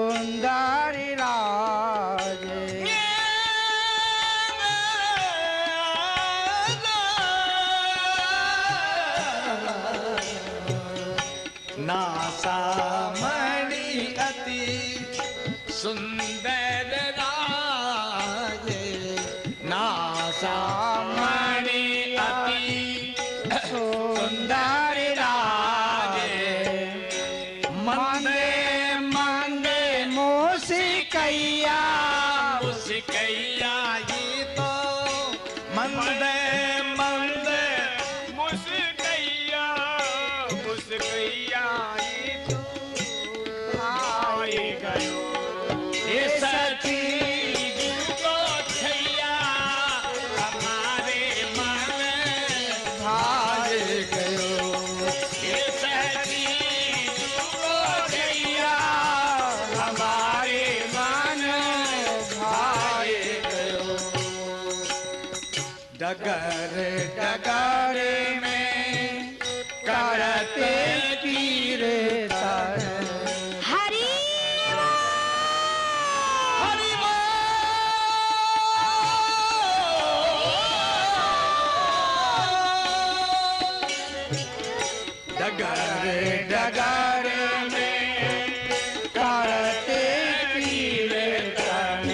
सुंदर राजे नासामणि अति सुंदर राजे नासामणि अति सुंदर राजे मंदे मंदे मुस्कैया मुस्कैया ये तो मंदे मंदे मुस्कैया मुस्कैया ये तो भाई गयो ये सखी को छैया हमारे मन भाई गयो ये सखी को छैया हमारे मन भाई गयो डगर डगर में करते कीर्तन हरि हरि डगर डगर में करते कीर्तन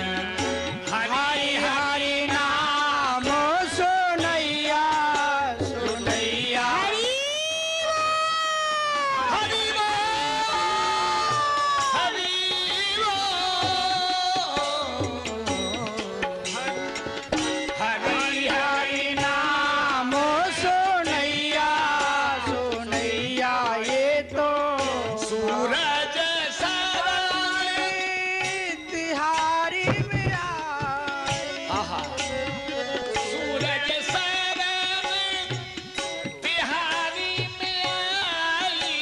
हरि हरि नाम सुनैया सुनैया हरि हरि हरि हरि नाम सुनैया सुनैया ये तो सूरज सराय तिहारी में आए आहा सूरज सराय बिहारी में आई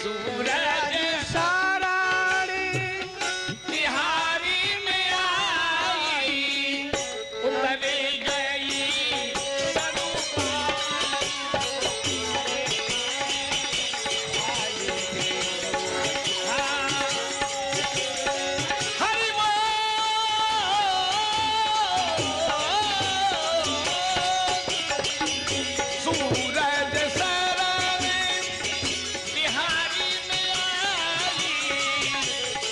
सूरज साराड़ी बिहारी में आई उतरे गई हरि सूरज सराय बिहारी में आई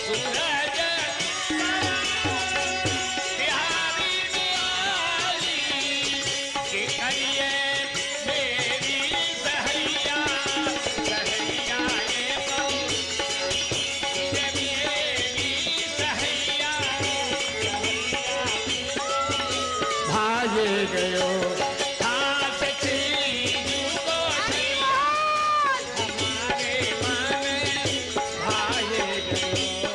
सूरज बिहारी में आई कि करिए मेरी सहैया सहैया ये तो ये मेरी सहैया भाग गयो हाथ चीज को हमारे मन भाग गयो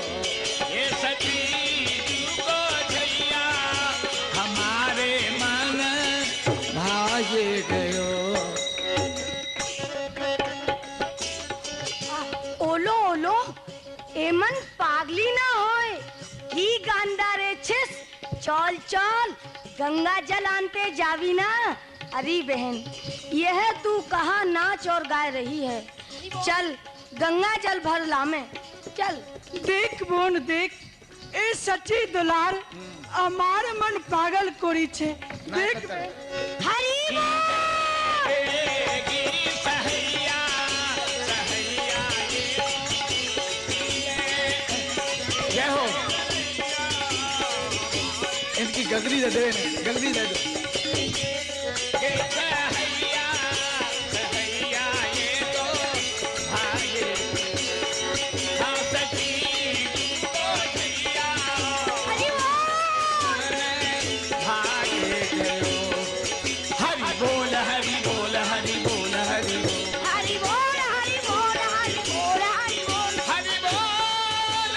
ये सची को छैया हमारे मन भाग गयो ओलो ओलो एमन पागली ना होए ही गांधारे छिस चल चल गंगा जल आनते जावी ना। अरे बहन यह तू कहाँ नाच और गाय रही है, चल गंगा जल भर लामे चल। देख बोन देख ए सच्ची दुलार हमार मन पागल कोरी छे देख हरी सहैया सहैया ये हो इनकी गगरी दे दे गगरी दे दो सहैया सहैया ये तो भागे हाँ सखी को छैया भागे गयो हरि बोल हरि बोल हरि बोल हरि बोल हरी बोल हरी बोल हरी बोल हरी बोल हरि बोल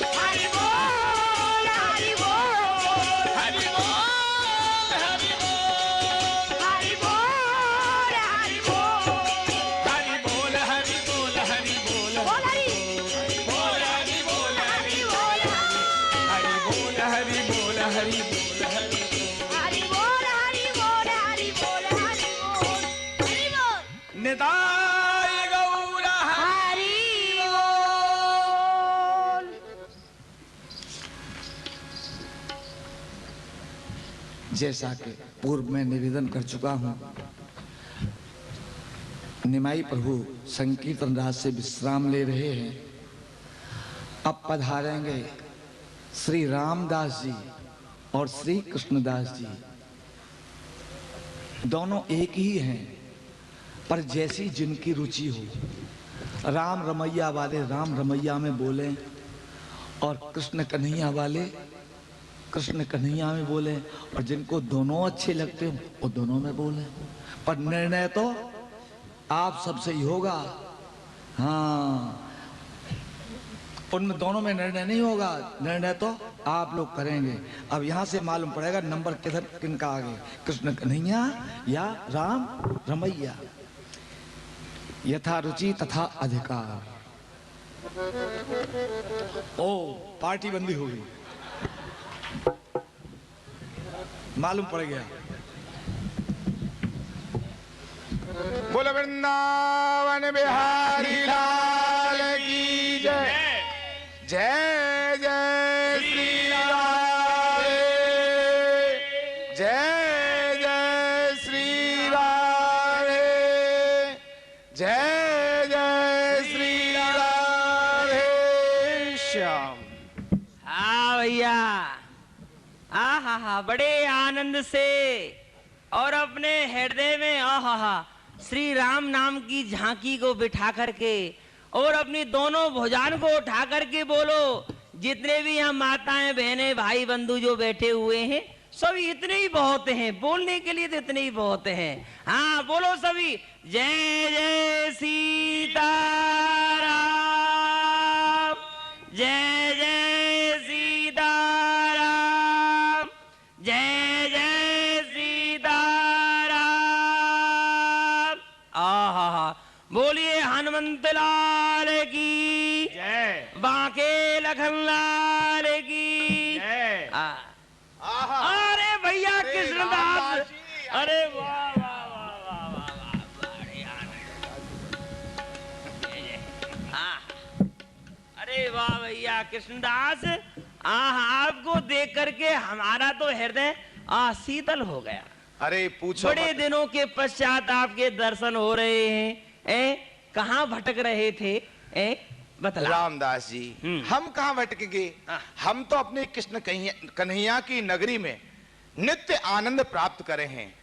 हरि बोल हरी बोल हरी बोल हरि बोल हरि बोल हरी बोल हरी बोल हरि बोल हरि बोल हरि बोल बोल हरी बोल हरि बोल हरि बोल हरि बोल हरि बोल हरि बोल हरि हरी बोल हरी बोल हरी बोल हरी बोल हरी बोल निताय गौर हरी बोल जैसा कि पूर्व में निवेदन कर चुका हूं, निमाई प्रभु संकीर्तन राज से विश्राम ले रहे हैं। अब पधारेंगे श्री रामदास जी और श्री कृष्णदास जी। दोनों एक ही हैं, पर जैसी जिनकी रुचि हो। राम रमैया वाले राम रमैया में बोलें और कृष्ण कन्हैया वाले कृष्ण कन्हैया में बोले, और जिनको दोनों अच्छे लगते हो वो दोनों में बोले। पर निर्णय तो आप सबसे ही होगा। हाँ, उनमें दोनों में निर्णय नहीं होगा, निर्णय तो आप लोग करेंगे। अब यहाँ से मालूम पड़ेगा नंबर किधर किनका आगे, कृष्ण कन्हैया या राम रमैया। यथा रुचि तथा अधिकार। ओ, पार्टी बंदी हो गई, मालूम पड़ गया। बोल वृंदावन बिहारी लाल की जय। जय जय श्री राधे, जय जय श्री राधे, जय जय श्री राधे श्याम। हाँ भैया, आहा बड़े आनंद से और अपने हृदय में आहा श्री राम नाम की झांकी को बिठा करके और अपनी दोनों भुजान को उठा करके बोलो। जितने भी यहाँ माताएं बहनें भाई बंधु जो बैठे हुए हैं, सभी इतने ही बहुत हैं, बोलने के लिए तो इतने ही बहुत हैं। हाँ बोलो सभी, जय जय सीताराम, जय जय सीताराम, जय जय सीताराम। आहा, बोलिए हनुमंत लाल की जय, बांके लखन लाल की जय। अरे भैया अरे कृष्णदास, रामदास जी, अरे वाह वाह वाह वाह वाह वाह, बड़े आनंद। अरे वाह भैया कृष्णदास, आपको देख करके हमारा तो हृदय शीतल हो गया। अरे पूछो बड़े मत। दिनों के पश्चात आपके दर्शन हो रहे हैं। कहाँ भटक रहे थे? बतला। रामदास जी, हम कहाँ भटकेंगे? हम तो अपने कृष्ण कन्हैया की नगरी में नित्य आनंद प्राप्त करे हैं।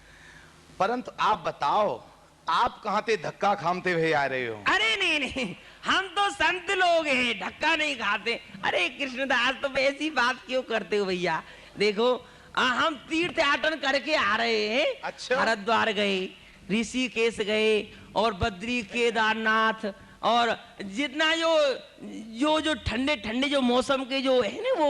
परंतु आप बताओ, आप कहाँ थे धक्का खामते हुए आ रहे हो? अरे नहीं नहीं, हम तो संत लोग हैं, धक्का नहीं खाते। अरे कृष्णदास, तुम ऐसी बात क्यों करते हो भैया? देखो हम तीर्थ याटन करके आ रहे हैं। अच्छा। हरिद्वार गए, ऋषिकेश गए और बद्री केदारनाथ, और जितना जो ठंडे ठंडे जो मौसम के जो है ना, वो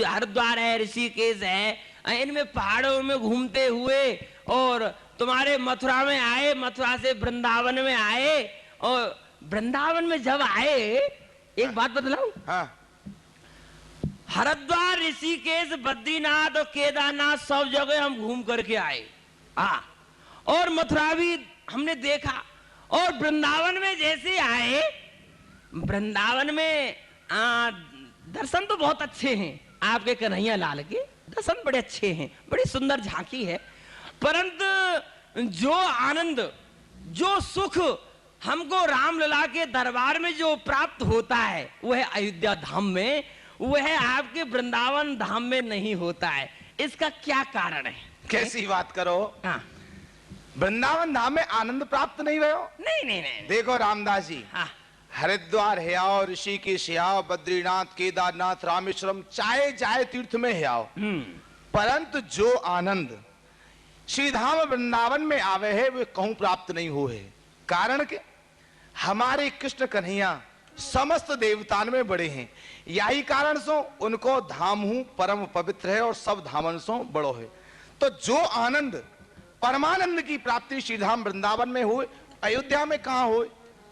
हरिद्वार है, ऋषिकेश है, इनमें पहाड़ों में घूमते हुए और तुम्हारे मथुरा में आए, मथुरा से वृंदावन में आए, और वृंदावन में जब आए, एक बात बतलाऊं? हाँ। हरिद्वार, ऋषिकेश, बद्रीनाथ और केदारनाथ सब जगह हम घूम करके आए। और मथुरा भी हमने देखा, और वृंदावन में जैसे आए, वृंदावन में दर्शन तो बहुत अच्छे हैं आपके कन्हैया लाल के, दर्शन बड़े अच्छे हैं, बड़ी सुंदर झांकी है। परंतु जो आनंद, जो सुख हमको रामलला के दरबार में जो प्राप्त होता है, वह अयोध्या धाम में, वह आपके वृंदावन धाम में नहीं होता है। इसका क्या कारण है? कैसी बात करो? हाँ। वृंदावन धाम में आनंद प्राप्त नहीं हुए हो? नहीं नहीं नहीं। देखो रामदास जी, हाँ। हरिद्वार है आओ, ऋषिकेश है आओ, बद्रीनाथ, केदारनाथ, रामेश्वरम, चाहे जाए तीर्थ में है आओ, परंतु जो आनंद श्री धाम वृंदावन में आवे है वे कहूं प्राप्त नहीं हुए। कारण के हमारे कृष्ण कन्हैया समस्त देवतान में बड़े हैं, यही कारण सो उनको धाम हूं परम पवित्र है और सब धामन सो बड़ो है। तो जो आनंद परमानंद की प्राप्ति श्रीधाम वृंदावन में हुए, अयोध्या में कहां हुए?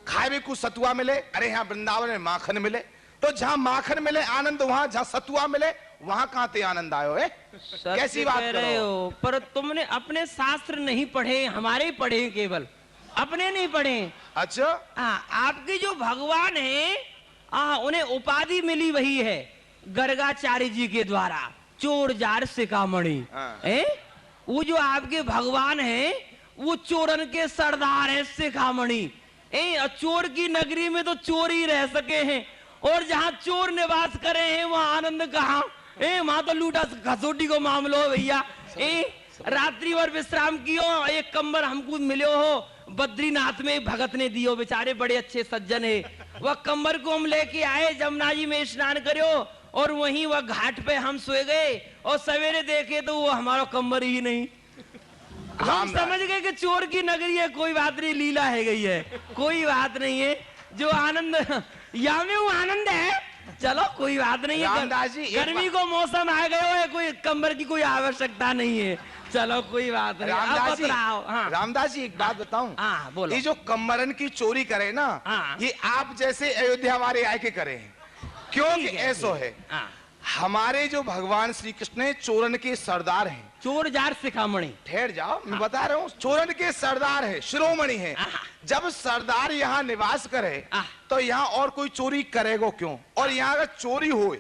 खाए को सतुआ मिले, अरे यहाँ वृंदावन में माखन मिले, तो जहां माखन मिले आनंद, वहां जहां सतुआ मिले वहां कहां ते आनंद आयो है? कैसी बात कर रहे हो? पर तुमने अपने शास्त्र नहीं पढ़े, हमारे ही पढ़े, केवल अपने नहीं पढ़े। अच्छा। आपके जो भगवान है, उन्हें उपाधि मिली वही है गर्गाचार्य जी के द्वारा, चोर जार सिकामणि। वो जो आपके भगवान है वो चोरन के सरदार है शिखामणि। चोर की नगरी में तो चोर ही रह सके हैं, और जहाँ चोर निवास करे हैं वहाँ आनंद कहाँ? वहाँ तो लूटा खसोटी को मामलो हो भैया। रात्रि भर विश्राम कियो, एक कंबल हमको मिलो हो, बद्रीनाथ में भगत ने दियो, बेचारे बड़े अच्छे सज्जन है। वह कंबल को हम लेके आए, जमुना जी में स्नान करो, और वहीं वह घाट पे हम सोए गए, और सवेरे देखे तो वो हमारा कंबल ही नहीं। हम समझ गए कि चोर की नगरी है, कोई बात नहीं, लीला है गई है, कोई बात नहीं है। जो आनंद यहाँ में वो आनंद है, चलो कोई बात नहीं है। गर्मी को मौसम आ गए है, कोई कंबल की कोई आवश्यकता नहीं है, चलो कोई बात नहीं। रामदास जी एक बात बताऊं? हाँ बोलो। ये जो कम्बरन की चोरी करे ना, ये आप जैसे अयोध्या वाले आए के करे हैं, क्योंकि ऐसो है हमारे जो भगवान श्री कृष्ण चोरन के सरदार हैं। चोर जार शिखामणि। ठहर जाओ, मैं बता रहा हूँ, चोरन के सरदार है, शिरोमणि है। जब सरदार यहाँ निवास करे तो यहाँ और कोई चोरी करेगा क्यों? और यहाँ अगर चोरी हो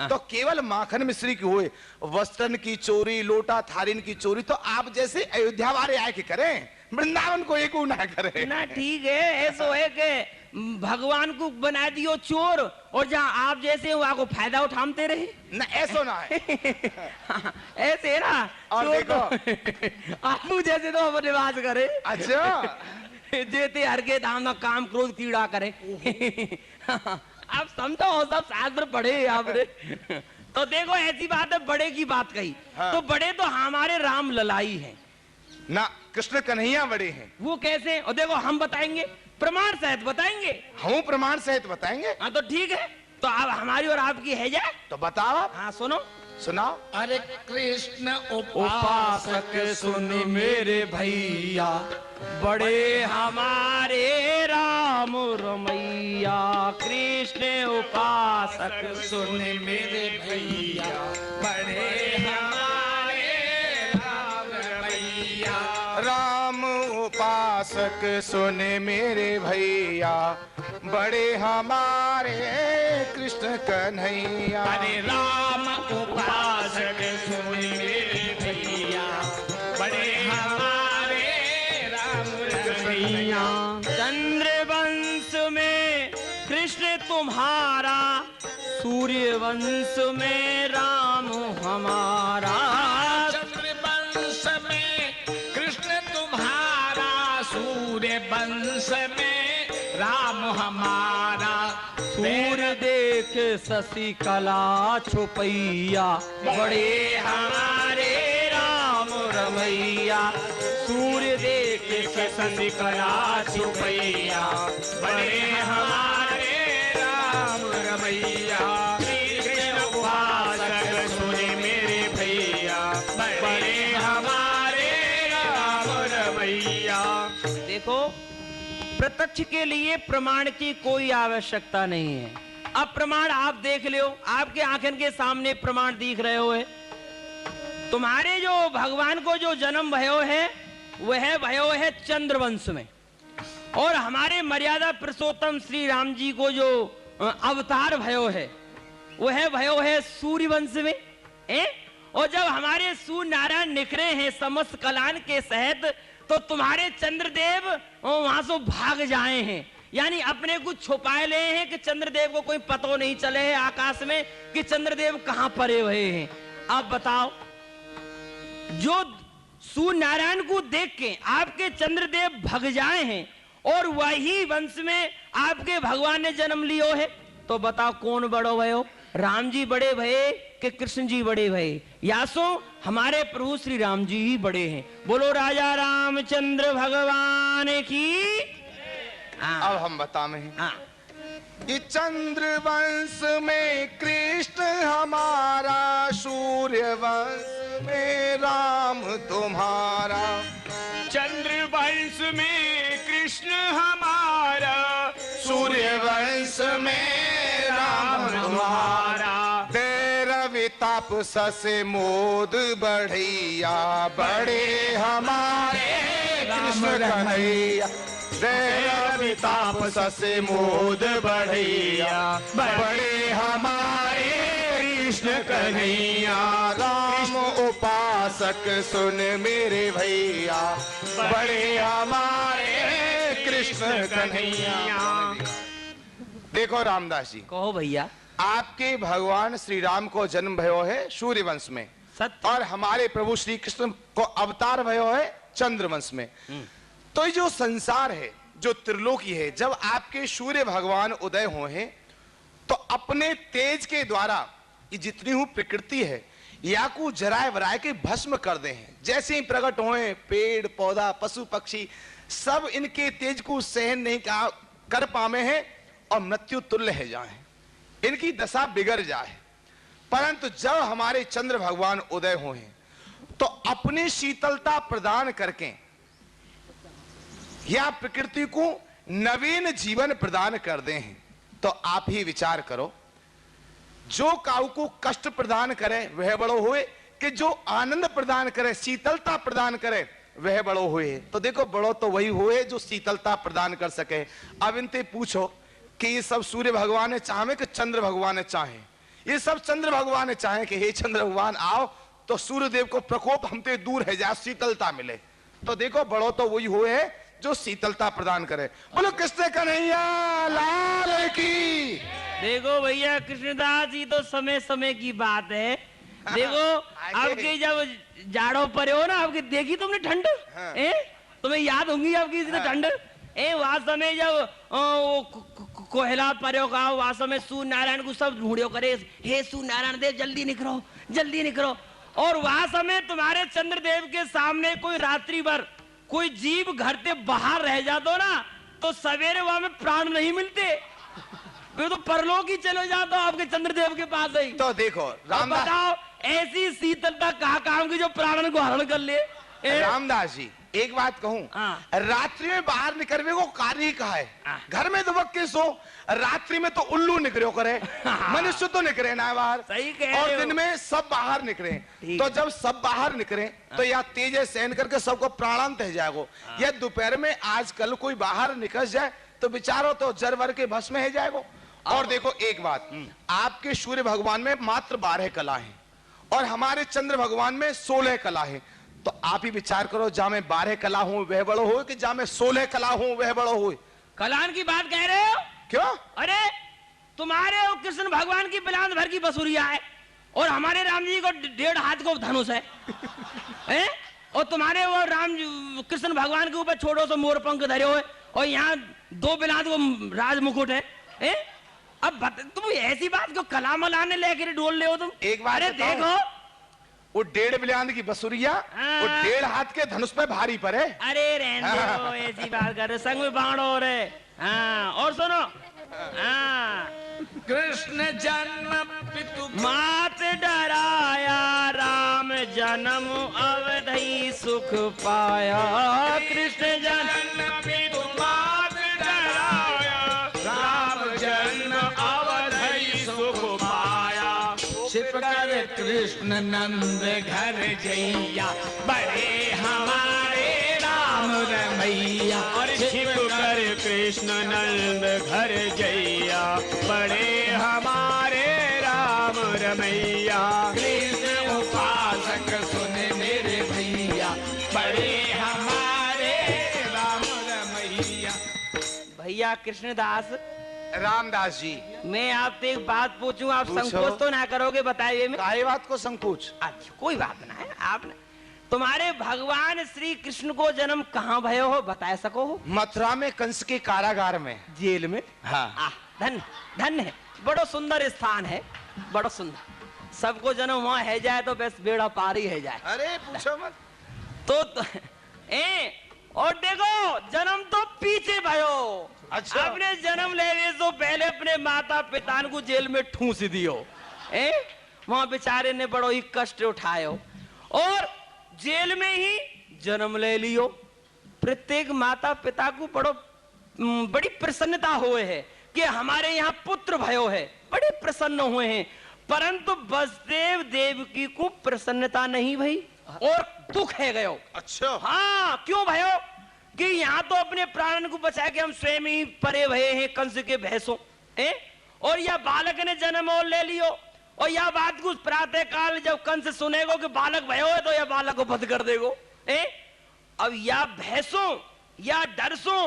तो केवल माखन मिश्री की होए, वस्त्रन की चोरी, लोटा थारिन की चोरी तो आप जैसे अयोध्या वाले आए के करें, वृंदावन को एक ना करे ना। ठीक है, ऐसा है कि भगवान को बना दियो चोर, और जहाँ आप जैसे वहाँ को फायदा उठाते रहे ना, ऐसा ना है। ऐसे ना। और देखो आप जैसे तो हम निवास करे। अच्छा जेते हर के दाम ना काम क्रोध कीड़ा करे। आप समझो, सब शास्त्र पढ़े आपने। तो देखो ऐसी बात है, बड़े की बात कही। तो बड़े तो हमारे राम ललाई हैं ना, कृष्ण कन्हैया बड़े हैं। वो कैसे? और देखो हम बताएंगे, प्रमाण सहित बताएंगे। हम प्रमाण सहित बताएंगे। हाँ तो ठीक है, तो अब हमारी और आपकी है जाए तो बताओ आप। हाँ सुनो, सुनाओ। अरे कृष्ण उपासक सुन मेरे भैया, बड़े हमारे राम रमैया। कृष्ण उपासक सुन मेरे भैया, बड़े हमारे राम रमैया। राम उपासक सुने मेरे भैया, बड़े हमारे कृष्ण कन्हैया। अरे राम उपासक सुन मेरे भैया, बड़े हमारे राम कन्हैया। चंद्रवंश में कृष्ण तुम्हारा, सूर्य वंश में राम हमारा। चंद्रवंश में कृष्ण तुम्हारा, सूर्य वंश में राम हमारा। सूर्य देख शशि कला छुपैया, बड़े हमारे राम रमैया। सूर्य देख शशि कला छुपैया, बड़े हमारे राम रमैया। कृष्ण उपासक सुने मेरे भैया, बड़े हमारे राम रमैया। देखो, प्रत्यक्ष के लिए प्रमाण की कोई आवश्यकता नहीं है। अब प्रमाण आप देख लो, आपके आंखन के सामने प्रमाण दिख रहे हो है। तुम्हारे जो भगवान को जो जन्म भयो है वह भयो है चंद्रवंश में, और हमारे मर्यादा पुरुषोत्तम श्री राम जी को जो अवतार भयो है वह भयो है सूर्यवंश में। और जब हमारे सूर्य नारायण निकले हैं समस्त कलान के सहित, तो तुम्हारे चंद्रदेव वहां से भाग जाए हैं, यानी अपने को छुपाए ले हैं कि चंद्रदेव को कोई पता नहीं चले है आकाश में कि चंद्रदेव कहां परे हुए हैं। आप बताओ, जो सूर्य नारायण को देख के आपके चंद्रदेव भग जाए हैं, और वही वंश में आपके भगवान ने जन्म लियो है, तो बताओ कौन बड़ो भयो? राम जी बड़े भये कि कृष्ण जी बड़े भये? या सो हमारे प्रभु श्री राम जी ही बड़े हैं। बोलो राजा रामचंद्र भगवान की। अब हम बतावे हैं कि चंद्रवंश में कृष्ण हमारा, सूर्य वंश में राम तुम्हारा। चंद्रवंश में कृष्ण हमारा, सूर्य वंश में राम तुम्हारा। तेरवी ताप ससे मोद बढ़ैया, बड़े हमारे कृष्ण कन्हैया। तेरवी ताप ससे मोद बढ़ैया, बड़े हमारे कृष्ण कन्हैया। राम उपास उपासक सुन मेरे भैया, बड़े हमारे कृष्ण कन्हैया। देखो रामदास जी, कहो भैया। आपके भगवान श्री राम को जन्म भयो है सूर्यवंश में, सत्य। और हमारे प्रभु श्री कृष्ण को अवतार भयो है चंद्रवंश में। तो ये जो संसार है, जो त्रिलोकी है, जब आपके सूर्य भगवान उदय हुए हैं तो अपने तेज के द्वारा ये जितनी हूं प्रकृति है या को जराए वराए के भस्म कर दे हैं। जैसे ही प्रकट हुए पेड़ पौधा पशु पक्षी सब इनके तेज को सहन नहीं कर पावे हैं और मृत्यु तुल्य है जाए, इनकी दशा बिगड़ जाए। परंतु जब हमारे चंद्र भगवान उदय हुए हैं तो अपनी शीतलता प्रदान करके या प्रकृति को नवीन जीवन प्रदान कर दे हैं। तो आप ही विचार करो, जो काऊ को कष्ट प्रदान करे वह बड़ो हुए, कि जो आनंद प्रदान करे शीतलता प्रदान करे वह बड़ो हुए। तो देखो बड़ो तो वही हुए जो शीतलता प्रदान कर सके। अब इनसे पूछो कि ये सब सूर्य भगवान ने चाहे कि चंद्र भगवान ने चाहे? ये सब चंद्र भगवान ने चाहे कि हे चंद्र भगवान आओ तो सूर्यदेव को प्रकोप हमसे दूर है जाए, शीतलता मिले। तो देखो बड़ो तो वही हुए है जो शीतलता प्रदान करे। बोलो कृष्ण कन्हैया लाल की। देखो भैया कृष्णदास जी, तो समय समय की बात है। देखो आपके जब जाड़ों पर हो ना, आपकी देखी तुमने ठंड, तुम्हें याद होंगी आपकी ठंड। वहां समय जब कोहला पर्यो का वहां समय सूर्य नारायण को सब ढूंढियो करे, हे सूर्य नारायण देव जल्दी निकलो जल्दी निकलो। और वहां समय तुम्हारे चंद्रदेव के सामने कोई रात्रि भर कोई जीव घर से बाहर रह जातो ना, तो सवेरे वहां में प्राण नहीं मिलते, फिर तो परलोक ही चले जाता आपके चंद्रदेव के पास ही। तो देखो रामदास, बताओ ऐसी शीतलता कहाँ काम की जो प्राणन को हरण कर ले। रामदास जी एक बात कहूं, रात्रि में बाहर निकलने को कार्य कहा है। घर में दुबक के सो, रात्रि में तो उल्लू निकलो करे, मनुष्य तो निकले ना बाहर। सही कह रहे और हो। दिन में सब बाहर निकले। तो जब सब बाहर निकले तो या तेज सहन करके सबको प्राणांत है जाएगो, या दोपहर में आजकल कोई बाहर निकल जाए तो बेचारो तो जरवर के भस्म है जाएगो। और देखो एक बात, आपके सूर्य भगवान में मात्र 12 कला है और हमारे चंद्र भगवान में 16 कला है। तो आप ही विचार करो, जहां में 12 कला हूं वह बड़ो हो कि जहां में 16 कला हूं वह बड़ो हो। कलान की बात कह रहे हो? क्यों? अरे तुम्हारे और कृष्ण भगवान की बिलांद भर की बसुरिया है और हमारे राम जी को 1.5 हाथ को धनुष है, हैं? और तुम्हारे वो राम कृष्ण भगवान के ऊपर छोड़ो सो मोर पंख धरे हुए और यहाँ 2 बिलांद को राज मुकुट है, हैं? अब तुम ऐसी बात को कला मलाने लेकर डोल ले हो तुम। एक बात अरे देखो वो 1.5 बिलांद की बसुरिया वो 1.5 हाथ के धनुष पे भारी पड़े। अरे रहने दो, ऐसी बात कर रहे, संग में बाणो हो रहे। हाँ और सुनो, हाँ कृष्ण जन्म पितु मात डराया, राम जन्म अवधि सुख पाया। कृष्ण जन्म पितु मात डराया, राम जन्म अवधि सुख पाया। छिप कर कृष्ण नंद घर जैया, बड़े हमारे राम रमैया। और छिप कर कृष्ण नंद घर जैया, बड़े हमारे राम रमैया। कृष्ण उपासक सुने मेरे भैया, बड़े हमारे राम रमैया। भैया कृष्णदास, रामदास जी मैं आपसे एक बात पूछूं, आप पूछो। संकोच तो ना करोगे बताइए में? काहे बात को संकोच? अच्छा कोई बात ना है। आपने तुम्हारे भगवान श्री कृष्ण को जन्म कहाँ भयो हो बता सको हो? मथुरा में कंस के कारागार में, जेल में। हाँ। धन्य धन्य है, बड़ो सुंदर स्थान है, बड़ो सुंदर। सबको जन्म वहां है जाए तो बस बेड़ा पार ही है जाए। अरे पूछो मत। तो और देखो जन्म तो पीछे भयो। अच्छा। अपने जन्म लेने से पहले अपने माता पिता को जेल में ठूस दियो, वहां बेचारे ने बड़ो ही कष्ट उठायो और जेल में ही जन्म ले लियो। प्रत्येक माता पिता को बड़ी प्रसन्नता हुए है कि हमारे यहाँ पुत्र भयो है, बड़े प्रसन्न हुए हैं। परंतु वसुदेव देवकी को प्रसन्नता नहीं भई और दुख है गयो। अच्छा। हाँ क्यों भयो कि यहाँ तो अपने प्राणन को बचा के हम स्वयं ही परे भये हैं कंस के भैंसों, और यह बालक ने जन्म और ले लियो और यह बात कुछ प्रातः काल जब कंस सुनेगो कि बालक भयो है तो यह बालक को बध कर देगो। अब या भैंसों या डरसों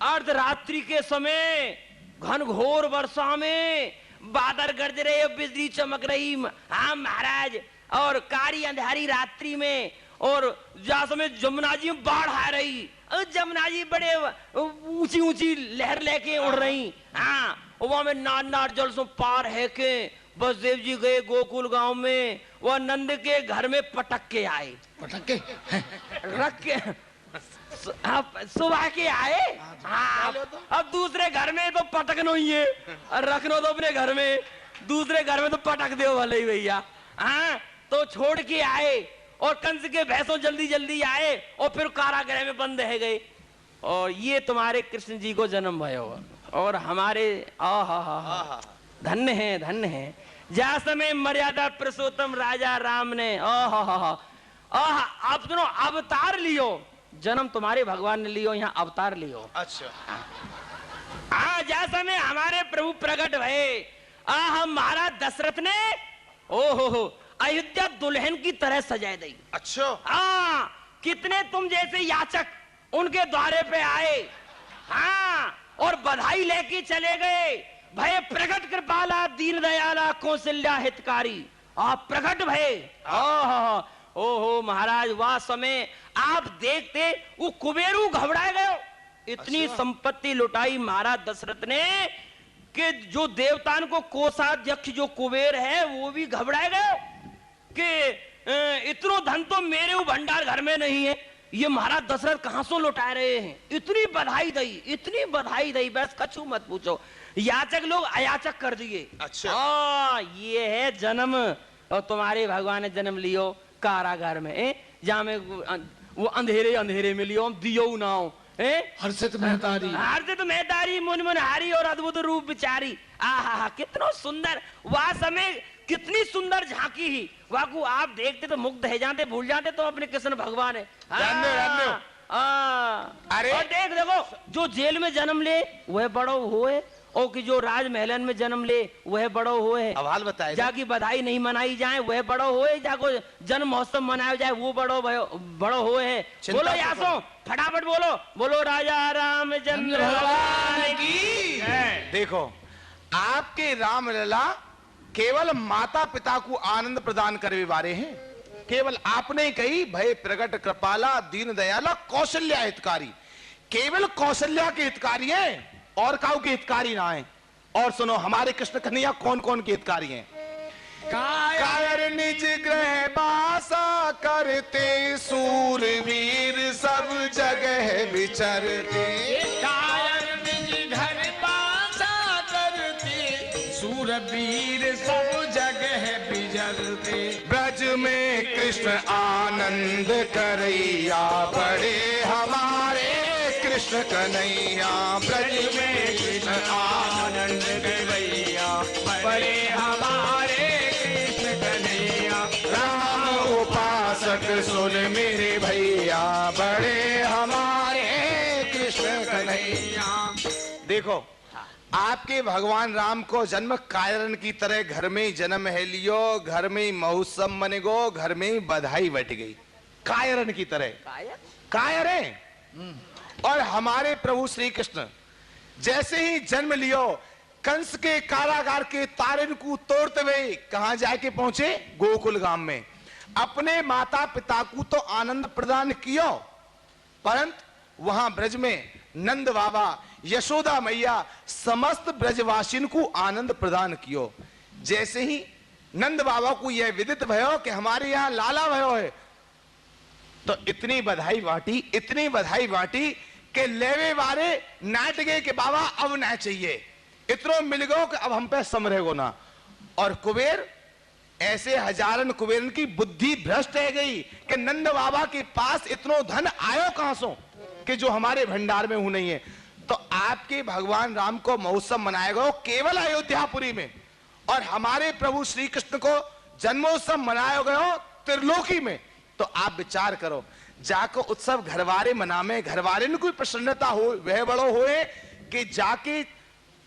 अर्धरात्रि के समय घनघोर वर्षा में बादल गरज रहे, बिजली चमक रही, हाँ महाराज, और कारी अंधारी रात्रि में, और जा समय जमुना जी में बाढ़ आ रही, जमुना जी बड़े ऊंची ऊंची लहर लेके उड़ रही, हाँ, वहां में नार नार जल सो पार है के बसदेव जी गए गोकुल गांव में, वह नंद के घर में पटक के आए, पटक के रख के सुबह के आए। हाँ, अब दूसरे घर में तो पटकनो ही है, रखनो तो अपने घर में, दूसरे घर में तो पटक दो भले ही भैया। हाँ, तो छोड़ के आए और कंस के भैंसों जल्दी जल्दी आए और फिर कारागृह में बंद है गए। और ये तुम्हारे कृष्ण जी को जन्म भयो और हमारे धन्य है, धन्य है। जा समय मर्यादा पुरुषोत्तम राजा राम ने अब सुनो अवतार लियो, जन्म तुम्हारे भगवान ने लियो, यहाँ अवतार लियो। अच्छा, हाँ, जा समय हमारे प्रभु प्रकट भये, हम महाराज दशरथ ने ओहो अयोध्या दुल्हन की तरह सजाए दी। अच्छा, हाँ, कितने तुम जैसे याचक उनके द्वारे पे आए, हाँ, और बधाई लेके चले गए। भय प्रकट कृपाला दीन दयाला कौशल्या हितकारी, आप प्रकट भय। ओहो महाराज, वह समय आप देखते वो कुबेरू घबराए गए, इतनी संपत्ति लुटाई महाराज दशरथ ने कि जो देवतान को कोषाध्यक्ष जो कुबेर है वो भी घबराए गए कि इतना धन तो मेरे भंडार घर में नहीं है, ये महाराज दशरथ कहां से लुटा रहे हैं। इतनी बधाई दी, इतनी बधाई दी, बस कछु मत पूछो, याचक लोग अयाचक कर दिए। अच्छा, ये है जन्म, और तुम्हारे भगवान ने जन्म लियो कारागार में, जहां में वो अंधेरे अंधेरे में लियो दियो नाव, हर्षित मेहतारी, हर्षित मेहतारी मुन मुन हारी और अद्भुत रूप विचारी। आहा, कितना सुंदर वह समय, कितनी सुंदर झांकी ही वह को आप देखते तो मुग्ध है जाते, भूल जाते तो अपने कृष्ण भगवान है। अरे और देख देखो, जो जेल में जन्म ले वह बड़ो होए, और कि जो राजमहलन में जन्म ले वह बड़ो होए। अब हाल बताए, जाकी बधाई नहीं मनाई जाए वह बड़ो होए, जाको जन्म महोत्सव मनाया जाए वो बड़ो होए है। बोलो यासो, फटाफट बोलो, बोलो राजा रामचंद्र भगवान की। देखो, आपके राम लला केवल माता पिता को आनंद प्रदान करने वाले हैं, केवल आपने कही भय प्रकट कृपाला दीन दयाला कौशल्या हितकारी, केवल कौशल्या के हितकारी हैं और काऊ के हितकारी ना है। और सुनो, हमारे कृष्ण कन्हैया कौन कौन के हितकारी हैं? कायर निज ग्रह बासा करते, सूरवीर सब जगह विचरते, कायर निज घर बासा करते, सूरवीर सब जगह विचरते, ब्रज में कृष्ण आनंद करैया, बड़े हमारे कृष्ण कन्हैया, ब्रज में कृष्ण आनंद करैया, बड़े हमारे कृष्ण कन्हैया, राम उपासक सुन मेरे भैया, बड़े हमारे कृष्ण कन्हैया। देखो, आपके भगवान राम को जन्म कायरन की तरह घर में ही जन्म है लियो, घर में ही महोत्सव मनेगो, घर में ही बधाई बट गई, कायरन की तरह कायर है। और हमारे प्रभु श्री कृष्ण जैसे ही जन्म लियो, कंस के कारागार के तारिन को तोड़ते हुए कहां जाके पहुंचे? गोकुल गांव में। अपने माता पिता को तो आनंद प्रदान कियो, परंतु वहां ब्रज में नंद बाबा, यशोदा मैया, समस्त ब्रजवासियों को आनंद प्रदान कियो। जैसे ही नंद बाबा को यह विदित भयो कि हमारे यहां लाला भयो है, तो इतनी बधाई बांटी, इतनी बधाई बांटी कि लेवे वारे नाट गए कि बाबा अब ना चाहिए, इतना मिल गयो कि अब हम पे समरेगो ना। और कुबेर, ऐसे हजारन कुबेरन की बुद्धि भ्रष्ट रह गई कि नंद बाबा के पास इतना धन आयो कहां सो कि जो हमारे भंडार में नहीं है। तो आपके भगवान राम को महोत्सव मनाया गया केवल अयोध्यापुरी में, और हमारे प्रभु श्री कृष्ण को जन्मोत्सव मनाया गया त्रिलोकी में। तो आप विचार करो, जाको उत्सव घरवारे मनावे, घरवारे ने कोई प्रसन्नता हो, वह बड़ो होए कि जाके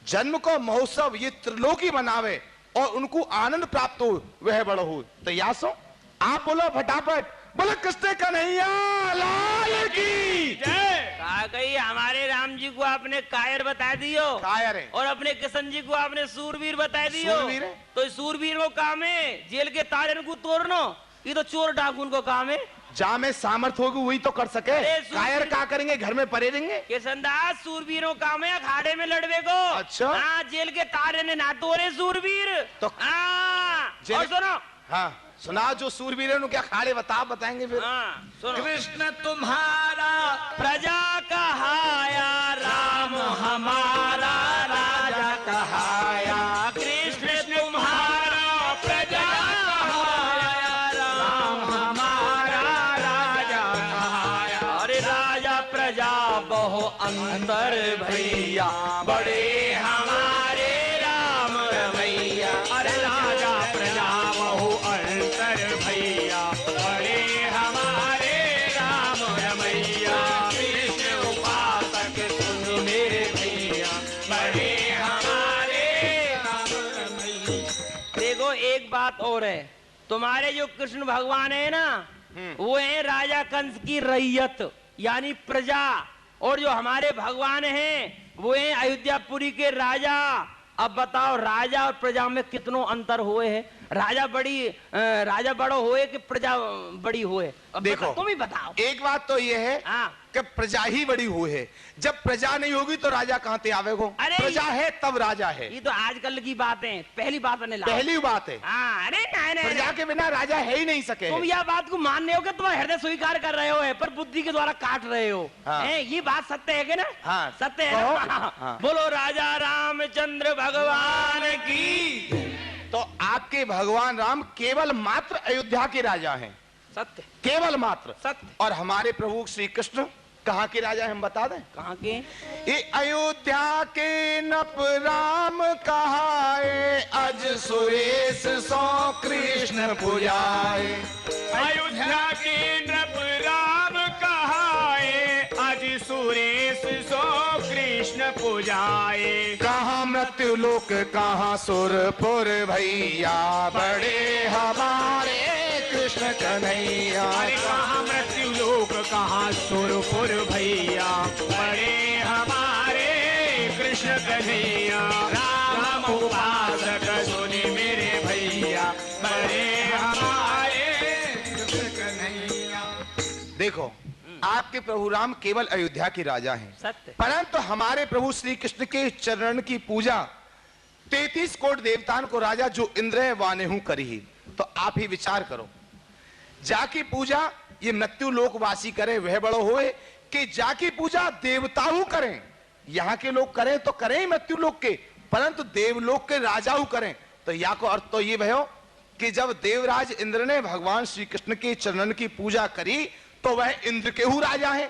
जन्म को महोत्सव ये त्रिलोकी मनावे। और उनको आनंद प्राप्त हो, वह बड़ो हो। तैयार सो? आप बोलो फटाफट, बोलो कृष्ण कन्हैया लाल की जय। कहा गई हमारे राम जी को आपने कायर बता दियो, कायर है। और अपने किशन जी को आपने सूरवीर बता दियो। सूरवीर है? तो इस सूरवीर को काम है जेल के ताले को तोड़ना, ये तो चोर डाकू को काम है। जहाँ में सामर्थ होगी वही तो कर सके। अरे कायर क्या करेंगे, घर में पड़े रहेंगे? किशनदास सूरवीरों काम है अखाड़े में लड़वे को। अच्छा। हाँ, जेल के तारे ने ना तोड़े सूरवीर तो हाँ। जेल- और सुनो, हाँ सुना, जो सूरवीर है उनके अखाड़े बताएंगे फिर। हाँ सुनो, कृष्ण तुम्हारा प्रजा कहाया राम हमारा राजा कहाया, कृष्ण तुम्हारा प्रजा कहाया राम हमारा राजा कहाया। अरे राजा प्रजा बहु अंतर भैया, बड़े हमारे राम रमैया। अरे राजा प्रजा बहु अंतर भैया, बड़े हमारे राम रमैया। कृष्ण उपासक सुन मेरे भैया, बड़े हमारे राम रमैया। देखो एक बात और है, तुम्हारे जो कृष्ण भगवान है ना, वो है राजा कंस की रैयत यानी प्रजा, और जो हमारे भगवान हैं वो है अयोध्यापुरी के राजा। अब बताओ राजा और प्रजा में कितनो अंतर हुए है? राजा बड़ो होए कि प्रजा बड़ी होए? अब देखो, तुम ही बताओ। एक बात तो ये है हाँ। कि प्रजा ही बड़ी हुई है। जब प्रजा नहीं होगी तो राजा कहाँ से आवेगो? अरे प्रजा है तब राजा है। ये तो आजकल की बातें, पहली बात ने लाओ। पहली बात है, हाँ, अरे नहीं, नहीं, प्रजा के बिना राजा है ही नहीं सके। तुम यह बात को मान रहे हो कि तुम हृदय स्वीकार कर रहे हो है, पर बुद्धि के द्वारा काट रहे हो। हाँ। ये बात सत्य है कि ना? हाँ। सत्य है कहो। ना? हाँ। बोलो राजा रामचंद्र भगवान की। तो आपके भगवान राम केवल मात्र अयोध्या के राजा हैं, सत्य, केवल मात्र। सत्य। और हमारे प्रभु श्री कृष्ण कहाँ के राजा हैं, हम बता दें? कहाँ के? ये अयोध्या के नप राम कहाए, अज सुरेश सो कृष्ण पुजाए। अयोध्या के नृप राम कहाए, अज सुरेश सो कृष्ण पुजाए। कहाँ मृत्यु लोक कहाँ सुरपुर भैया, बड़े हमारे कृष्ण कन्हैया। अरे कहाँ मृत्यु लोक कहाँ सुरपुर भैया, बड़े हमारे कृष्ण कन्हैया। राम उपासक सुने मेरे भैया, बड़े हमारे कृष्ण कन्हैया। देखो, आपके प्रभु राम केवल अयोध्या के राजा हैं, सत्य। परंतु हमारे प्रभु श्री कृष्ण के चरण की पूजा 33 कोट देवतान को राजा जो इंद्र है वानेहू करी ही। तो आप ही विचार करो, जाकी पूजा ये मृत्यु लोकवासी करे वह बड़ो होए, कि जाकी पूजा देवताओं करें। यहाँ के लोग करें तो करें ही मृत्यु लोक के, परंतु देवलोक के राजाओं करें। तो या को अर्थ तो ये भयो कि जब देवराज इंद्र ने भगवान श्री कृष्ण के चरण की पूजा करी तो वह इंद्र के हु राजा हैं।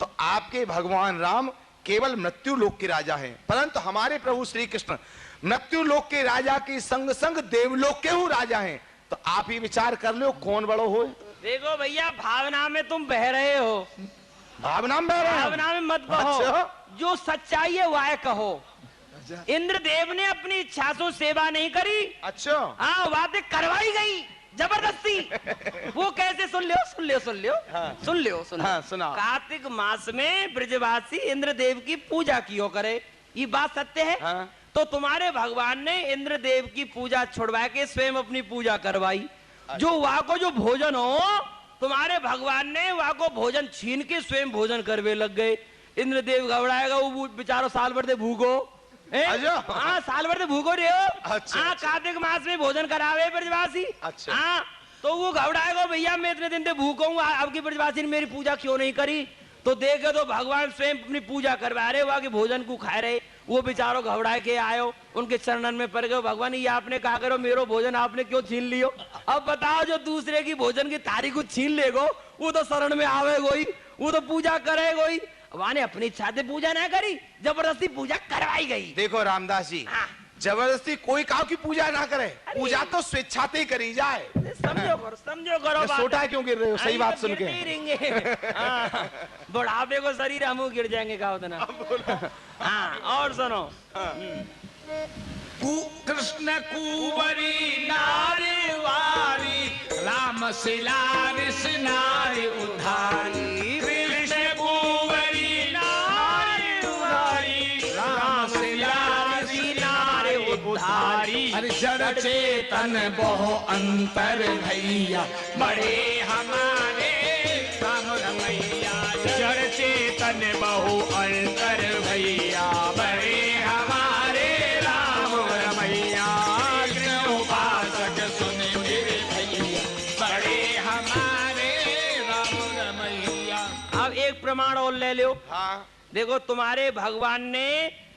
तो आपके भगवान राम केवल मृत्यु लोक के राजा हैं, परंतु हमारे प्रभु श्री कृष्ण मृत्यु लोक के राजा के संग संग देवलोक के हु राजा हैं। तो आप ही विचार कर लो कौन बड़ो हो। देखो भैया, भावना में तुम बह रहे हो, भावना में बह रहे हैं। भावना में मत बहो। अच्छा। जो सच्चाई है वह कहो। इंद्रदेव ने अपनी इच्छा से सेवा नहीं करी। अच्छा। हाँ, बातें करवाई गई जबरदस्ती। वो कैसे? सुन लियो, सुन लियो, सुन लियो। हाँ। सुन लियो, सुन हाँ, सुनाओ। कार्तिक मास में ब्रजवासी इंद्रदेव की पूजा कियो करे, ये बात सत्य है। हाँ। तो तुम्हारे भगवान ने इंद्रदेव की पूजा छुड़वा के स्वयं अपनी पूजा करवाई। जो वहां को जो भोजन हो, तुम्हारे भगवान ने वहां को भोजन छीन के स्वयं भोजन करवे लग गए। इंद्रदेव घबराएगा, वो बेचारो साल भर से भूखो। अच्छा। हाँ, साल भर से भूखो रहे हो। अच्छा, हाँ, अच्छा। कार्तिक मास में भोजन करावे ब्रजवासी। अच्छा। हाँ, तो वो घबराएगा, भैया मैं इतने दिन से भूखा हूँ, अब की ब्रजवासी ने मेरी पूजा क्यों नहीं करी? तो देखे तो भगवान स्वयं अपनी पूजा करवा रहे, वहां के भोजन को खा रहे। वो बेचारो घबरा के आयो, उनके चरणन में पड़ गए, भगवान ये आपने कहा करो, मेरो भोजन आपने क्यों छीन लियो? अब बताओ, जो दूसरे की भोजन की थारी को छीन लेगो, वो तो शरण में आवेगो ही, वो तो पूजा करेगो ही। वहां ने अपनी इच्छा से पूजा ना करी, जबरदस्ती पूजा करवाई गई। देखो रामदास जी, हाँ। जबरदस्ती कोई काव की पूजा ना करे, अरे। पूजा तो स्वेच्छा से ही करी जाए। समझो करो बात। सोटा क्यों गिर रहे हो? सही अरे बात तो सुन के। गिरते ही रहेंगे। हाँ, बुढ़ापे को शरीर हम गिर जाएंगे, कहा होता ना। हाँ, और सुनो। कृष्ण कुंवरी नारी वारी, राम सिला ऋष नारी उधारी। कृष्ण कुंवरी नारी वारी, राम सिला ऋष नारी उधारी। अरे जड़ चेतन बहु अंतर भैया, बड़े हमारे राम रमैया। जड़ चेतन बहु अंतर भैया, बड़े हमारे राम रमैया। कृष्ण उपासक सुने मेरे भैया, बड़े हमारे राम रमैया। अब एक प्रमाण और ले लो। हाँ देखो तुम्हारे भगवान ने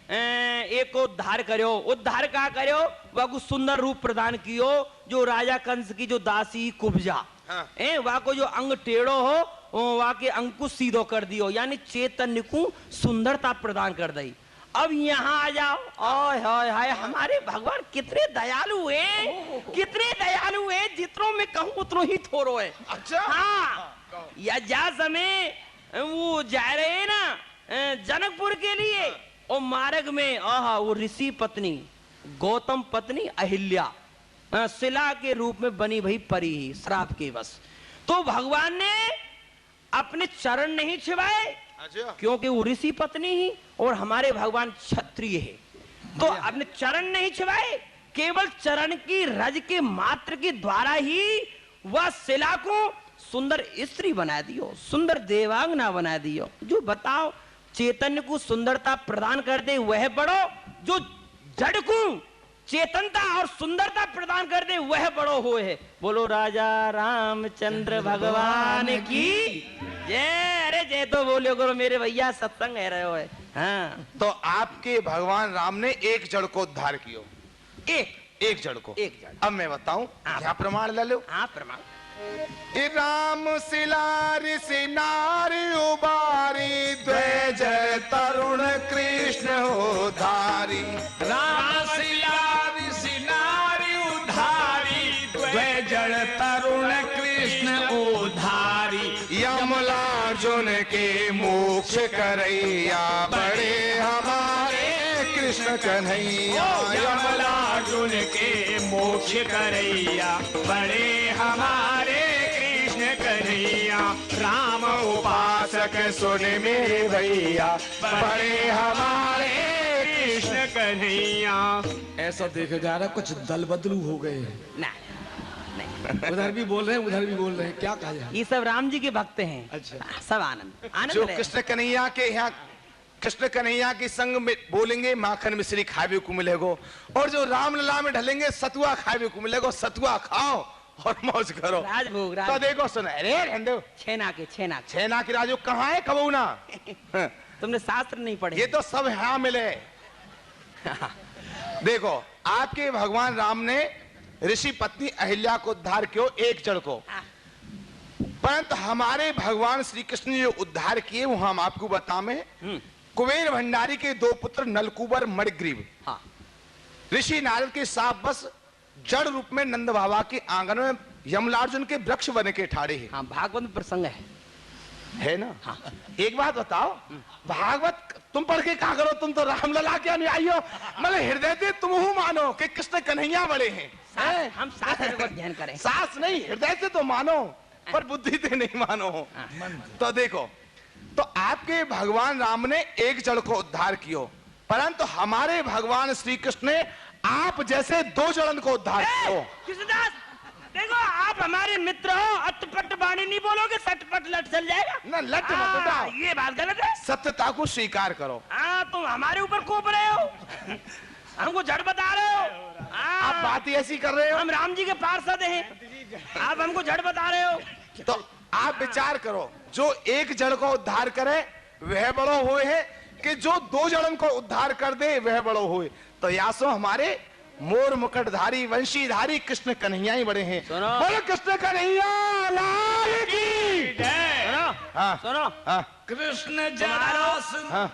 एक उद्धार करो। उद्धार का करो? वह को सुंदर रूप प्रदान कियो, जो राजा कंस की जो दासी कुब्जा, हाँ। वह को जो अंग टेढ़ो हो वह के अंग को सीधो कर दियो, यानी चैतन्य को सुंदरता प्रदान कर दी। अब यहाँ आ जाओ। ओए हाय हाय, हमारे भगवान कितने दयालु हैं, कितने दयालु हैं। जितनों में कहूँ उतनों ही थोड़ो है। अच्छा हाँ, या जा समय वो जा रहे हैं ना जनकपुर के लिए, और मार्ग में वो ऋषि पत्नी गौतम पत्नी अहिल्या शिला के रूप में बनी भई परी, श्राप के बस। तो भगवान ने अपने चरण नहीं छिपाए, अच्छा क्योंकि वो ऋषि पत्नी ही और हमारे भगवान क्षत्रिय है, तो अपने चरण नहीं छिपाए, केवल चरण की रज के मात्र के द्वारा ही वह शिला को सुंदर स्त्री बना दियो, सुंदर देवांगना बना दियो। जो बताओ, चैतन्य को सुंदरता प्रदान कर दे वह बड़ो, जो जड़ को चेतनता और सुंदरता प्रदान कर दे वह बड़ो हो है। बोलो राजा रामचंद्र भगवान की जय। अरे जय तो बोलो करो मेरे भैया, सत्संग है रहे हो है। हाँ, तो आपके भगवान राम ने एक जड़ को उद्धार कियो, एक जड़ को। एक जड़। अब मैं बताऊं, हाँ। क्या प्रमाण ले लो। हाँ प्रमाण। राम सिला ऋषि नारी उबारी, द्विज तरुण कृष्ण उधारी। राम सिला ऋषि नारी उधारी, द्विज तरुण कृष्ण उधारी। यमलार्जुन के मोक्ष करैया, बड़े हमारे कृष्ण कन्हैया। यमलार्जुन के मोक्ष करैया, बड़े हमारे कृष्ण कन्हैया। राम उपासक सुन मेरे भैया, बड़े हमारे कृष्ण कन्हैया। ऐसा देखा जा रहा कुछ दल बदलू हो गए हैं। नहीं, उधर भी बोल रहे हैं, उधर भी बोल रहे हैं, क्या कहा जाए? ये सब राम जी के भक्त हैं। अच्छा। सब आनंद आनंद जो रहे। कृष्ण कन्हैया के यहाँ कृष्ण कन्हैया के संग में बोलेंगे माखन मिश्री खावे को मिलेगो, और जो रामलला में ढलेंगे सतुआ खावे को मिलेगो। सतुआ खाओ और मौज करो। राजभोग तो राज देखो सुन, अरे रहने छेना के छेना की राजू कहाँ है कबूना। तुमने शास्त्र नहीं पढ़े। ये तो सब यहाँ मिले। देखो, आपके भगवान राम ने ऋषि पत्नी अहिल्या को उद्धार किया, एक जड़ को। परंतु हमारे भगवान श्री कृष्ण ने जो उद्धार किए वो हम आपको बतावे। कुबेर भंडारी के दो पुत्र नलकूबर मणिग्रीव, हाँ। ऋषि नारद के साथ बस जड़ रूप में नंद बाबा के आंगन में यमलार्जुन के वृक्ष बने के ठाड़े हैं। हाँ, भागवत में प्रसंग है ना। हाँ। एक बात बताओ, भागवत तुम पढ़ के क्या करो, तुम तो रामलला के अनुयायी हो। मतलब हृदय से तुम हूँ मानो कि कृष्ण कन्हैया बड़े हैं। हम शास्त्र को अध्ययन करें। सास नहीं, हृदय से तो मानो, पर बुद्धि से नहीं मानो। तो देखो, तो आपके भगवान राम ने एक जड़ को उद्धार किया, परंतु हमारे भगवान श्री कृष्ण ने आप जैसे दो जड़न को उद्धार किया। कृष्णदास देखो, आप हमारे मित्र हो, अटपट बाणी नहीं बोलोगे, सटपट लट चल जाएगा ना। लट मत उठाओ, ये बात गलत है। सत्यता को स्वीकार करो। हाँ, तुम हमारे ऊपर कोप रहे हो, हमको जड़ बता रहे हो। आप बात ही ऐसी कर रहे हो। हम राम जी के पार्षद हैं, आप हमको जड़ बता रहे हो। तो आप विचार करो, जो एक जड़ को उद्धार करे वह बड़ो हुए है, कि जो दो जड़न को उद्धार कर दे वह बड़ो हुए। तो यासो हमारे मोर मुकुटधारी वंशीधारी कृष्ण कन्हैया ही बड़े हैं। सुनो। बोलो कृष्ण कन्हैया लाल की जय। सुनो, हाँ। सुनो, हाँ, कृष्ण जरा हाँ,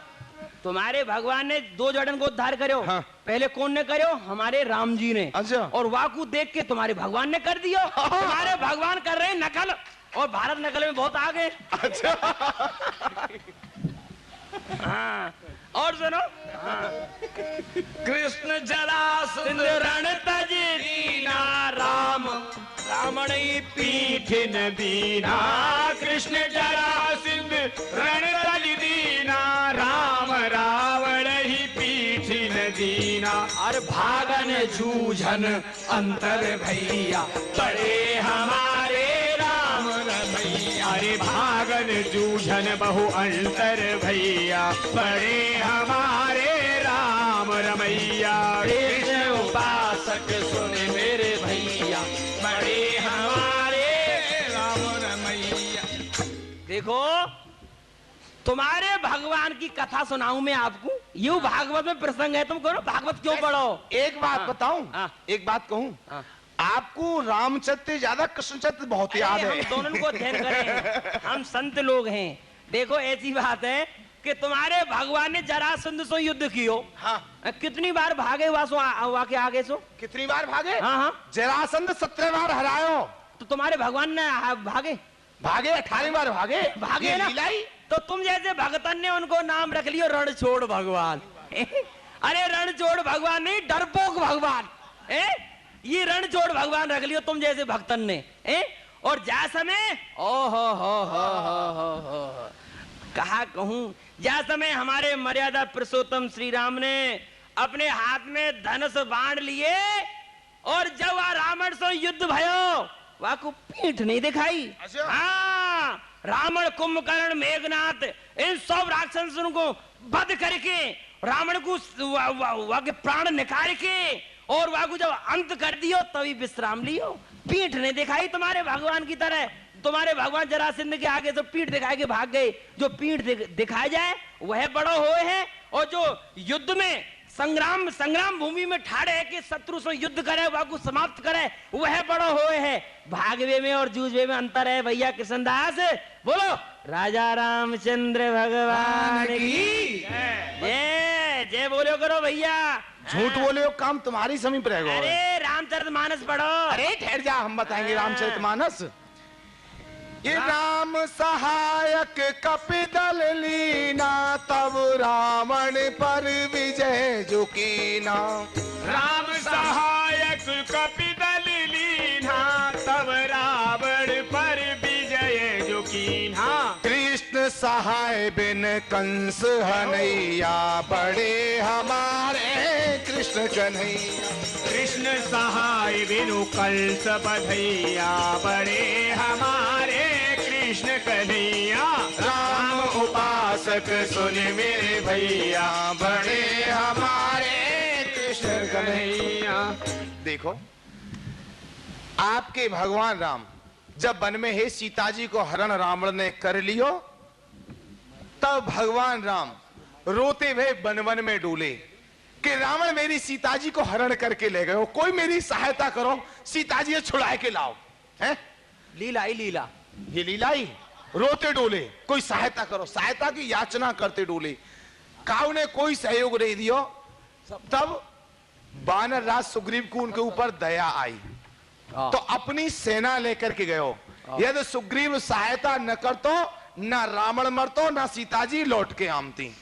तुम्हारे भगवान ने दो जड़न को उद्धार करो। हाँ। पहले कौन ने करो? हमारे राम जी ने। अच्छा। और वाकू देख के तुम्हारे भगवान ने कर दिया। तुम्हारे भगवान कर रहे हैं नकल, और भारत नकल में बहुत आगे। अच्छा। हाँ, और सुनो, कृष्ण जरासंध रण तज दीना राम रावण पीठ न दीना, कृष्ण जरासंध रण तज दीना, राम रावण ही पीठ न दीना। और भागन जूझन अंतर भैया, बड़े हमारे राम रमैया, अरे भागन जूझन बहु अंतर भैया, बड़े हमारे राम रमैया। कृष्ण उपासक सुन मेरे भैया, बड़े हमारे राम रमैया। देखो, तुम्हारे भगवान की कथा सुनाऊं मैं आपको, यूं भागवत में प्रसंग है, तुम कहो भागवत क्यों पढ़ो। एक बात बताऊं, हाँ। एक बात कहूं, हाँ। आपको रामचरित्र ज्यादा कृष्णचरित्र बहुत याद अरे, है। हम दोनों को अध्ययन करें, हम संत लोग हैं। देखो ऐसी बात है कि तुम्हारे भगवान ने जरासंध से युद्ध कियो। हाँ। कितनी बार भागे वहां के आगे सो? कितनी बार भागे? हाँ हाँ। जरासंध 17 बार हरायो। तो तुम्हारे भगवान ने भागे? भागे 18 बार भागे। भागे ये ना। लीला ही। तो तुम जैसे भगतन ने उनको नाम रख लियो रण छोड़ भगवान। अरे रण छोड़ भगवान नहीं, डरपोक भगवान। ये रण छोड़ भगवान रख लियो तुम जैसे भक्तन ने। और जा समय ओ हो कहा कहूं, जा समय हमारे मर्यादा पुरुषोत्तम श्री राम ने अपने हाथ में धनुष बाण लिए, और जब वह रावण से युद्ध भयो, वह को पीठ नहीं दिखाई। अच्छा। हाँ, रावण, कुंभकर्ण, मेघनाथ, इन सब राक्षसों को वध करके रावण को वह के प्राण निकाल के और वह को जब अंत कर दियो तभी विश्राम लियो। पीठ नहीं दिखाई तुम्हारे भगवान की तरह। तुम्हारे भगवान जरासंध के आगे से पीठ दिखाए के भाग गए। जो पीठ दिखाया जाए वह बड़ो हुए हैं, और जो युद्ध में संग्राम भूमि में ठाड़े है कि शत्रु से युद्ध करे, वह को समाप्त करे, वह बड़ो हुए हैं। भागवे में और जूझवे में अंतर है भैया। कृष्णदास बोलो राजा रामचंद्र भगवान की जय। जय बोलो करो भैया। झूठ बोले हो काम तुम्हारी समीप रहेगा। अरे रामचरितमानस पढ़ो। अरे ठहर जा, हम बताएंगे रामचरितमानस। ये राम सहायक कपिदल लीना, तब रावण पर विजय जो कीना। राम सहायक कपिदल लीना, तब रावण पर विजय जो कीन्हा। कृष्ण सहाय बिन कंस हनैया, बड़े हमारे कृष्ण कन्हैया। कृष्ण सहाय बिनु कंस बधैया, बड़े हमारे कृष्ण कन्हैया। राम उपासक सुन मेरे भैया, बड़े हमारे कृष्ण कन्हैया। देखो, आपके भगवान राम जब वन में है सीता जी को हरण रावण ने कर लियो, तब भगवान राम रोते हुए वन में डूले कि रावण मेरी सीता जी को हरण करके ले गए, कोई मेरी सहायता करो, सीता जी छुड़ा के लाओ। हैं? लीला ही लीला, ये लीला ही। रोते डोले, कोई सहायता करो, सहायता की याचना करते डोले। काऊ ने कोई सहयोग नहीं दियो। तब वानर राज सुग्रीव को उनके ऊपर दया आई, तो अपनी सेना लेकर के गयो। यदि सुग्रीव सहायता न करतो, न रावण मरतो, न सीता जी लौट के आमती।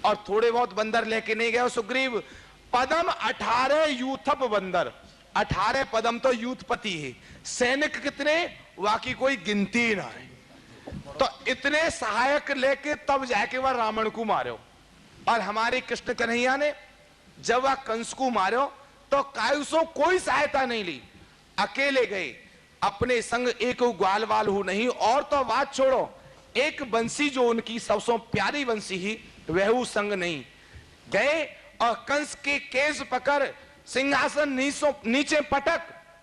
और थोड़े बहुत बंदर लेके नहीं गए सुग्रीव। पदम 18 यूथप बंदर, 18 पदम तो यूथपति है। सैनिक कितने, वाकी कोई गिनती ना है। तो इतने सहायक लेके तब जाके वह रावण को मारो। और हमारे कृष्ण कन्हैया ने जब वह कंस को मारो, तो कायुसो कोई सहायता नहीं ली, अकेले गए। अपने संग एक ग्वाल वाल हो नहीं, और तो बात छोड़ो, एक बंसी जो उनकी सबसे प्यारी बंसी ही, वह संग नहीं गए। और कंस के केस पकड़ सिंहासन नीचे पटक,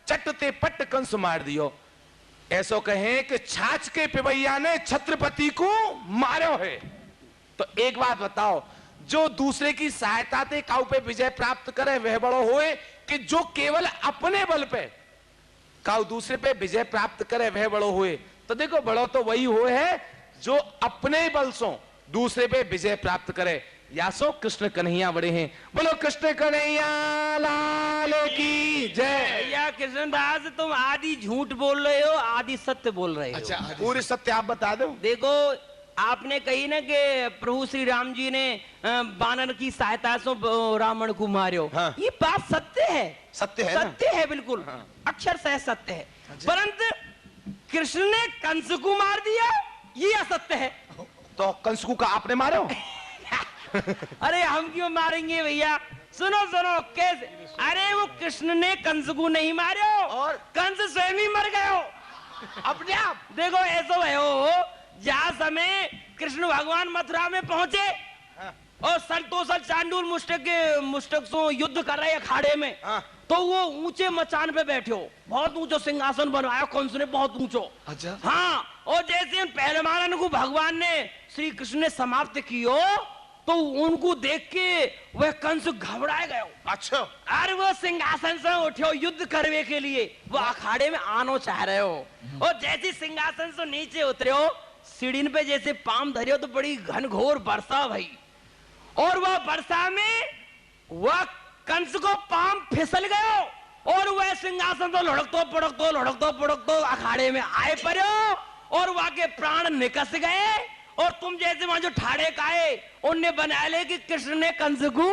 चटते पट कंस मार दियो। ऐसो कहें कि छाछ के पिबैया ने छत्रपति को मारो है। तो एक बात बताओ, जो दूसरे की सहायता से काऊ पे विजय प्राप्त करे वह बड़ो होए, कि जो केवल अपने बल पे काऊ दूसरे पे विजय प्राप्त करे वह बड़ो हुए। तो देखो, बड़ो तो वही हुए है जो अपने बल से दूसरे पे विजय प्राप्त करे। या सो कृष्ण कन्हैया बड़े हैं। बोलो कृष्ण कन्हैया लाल की जय। भैया कृष्णदास, तुम आदि झूठ बोल रहे हो, आदि सत्य बोल रहे हो। पूरी सत्य आप बता दो। देखो, आपने कही ना कि प्रभु श्री राम जी ने बानर की सहायता से रावण को मारो। हाँ। ये बात सत्य है, सत्य है ना? सत्य है बिल्कुल। हाँ। अक्षर सह सत्य है। परंतु कृष्ण ने कंस को मार दिया, ये असत्य है। तो कंस को का आपने मारो? अरे हम क्यों मारेंगे भैया, सुनो सुनो कैसे। अरे वो कृष्ण ने कंस को नहीं मारो, और कंस स्वयं ही मर गयो अपने आप। देखो ऐसा है हो, जहाँ समय कृष्ण भगवान मथुरा में पहुंचे और संतोषल चांडूल मुष्टक से युद्ध कर रहे अखाड़े में, हाँ। तो वो ऊंचे मचान पे बैठे हो, बहुत ऊंचा सिंहासन बनवाया कंस ने, बहुत ऊंचो। अच्छा। हाँ, और जैसे उन पहलवानों को भगवान ने श्री कृष्ण ने समाप्त कियो, तो उनको देख के वह कंस घबराए गयो। अच्छा। अरे वो सिंहासन से उठो युद्ध करने के लिए, वो अखाड़े में आनो चाह रहे हो, और जैसे सिंहासन से नीचे उतरे हो, सीढ़ी पे जैसे पाम धरे हो, तो बड़ी घनघोर वर्षा भई, और वह वर्षा में वह कंस को पाम फिसल गयो, और वह सिंहासन तो लुढ़कतो पुढ़कतो अखाड़े में आए पड़ो, और वहां के प्राण निकस गए, और तुम जैसे वहां जो ठाड़े काए उनने बना ले कि कृष्ण ने कंस को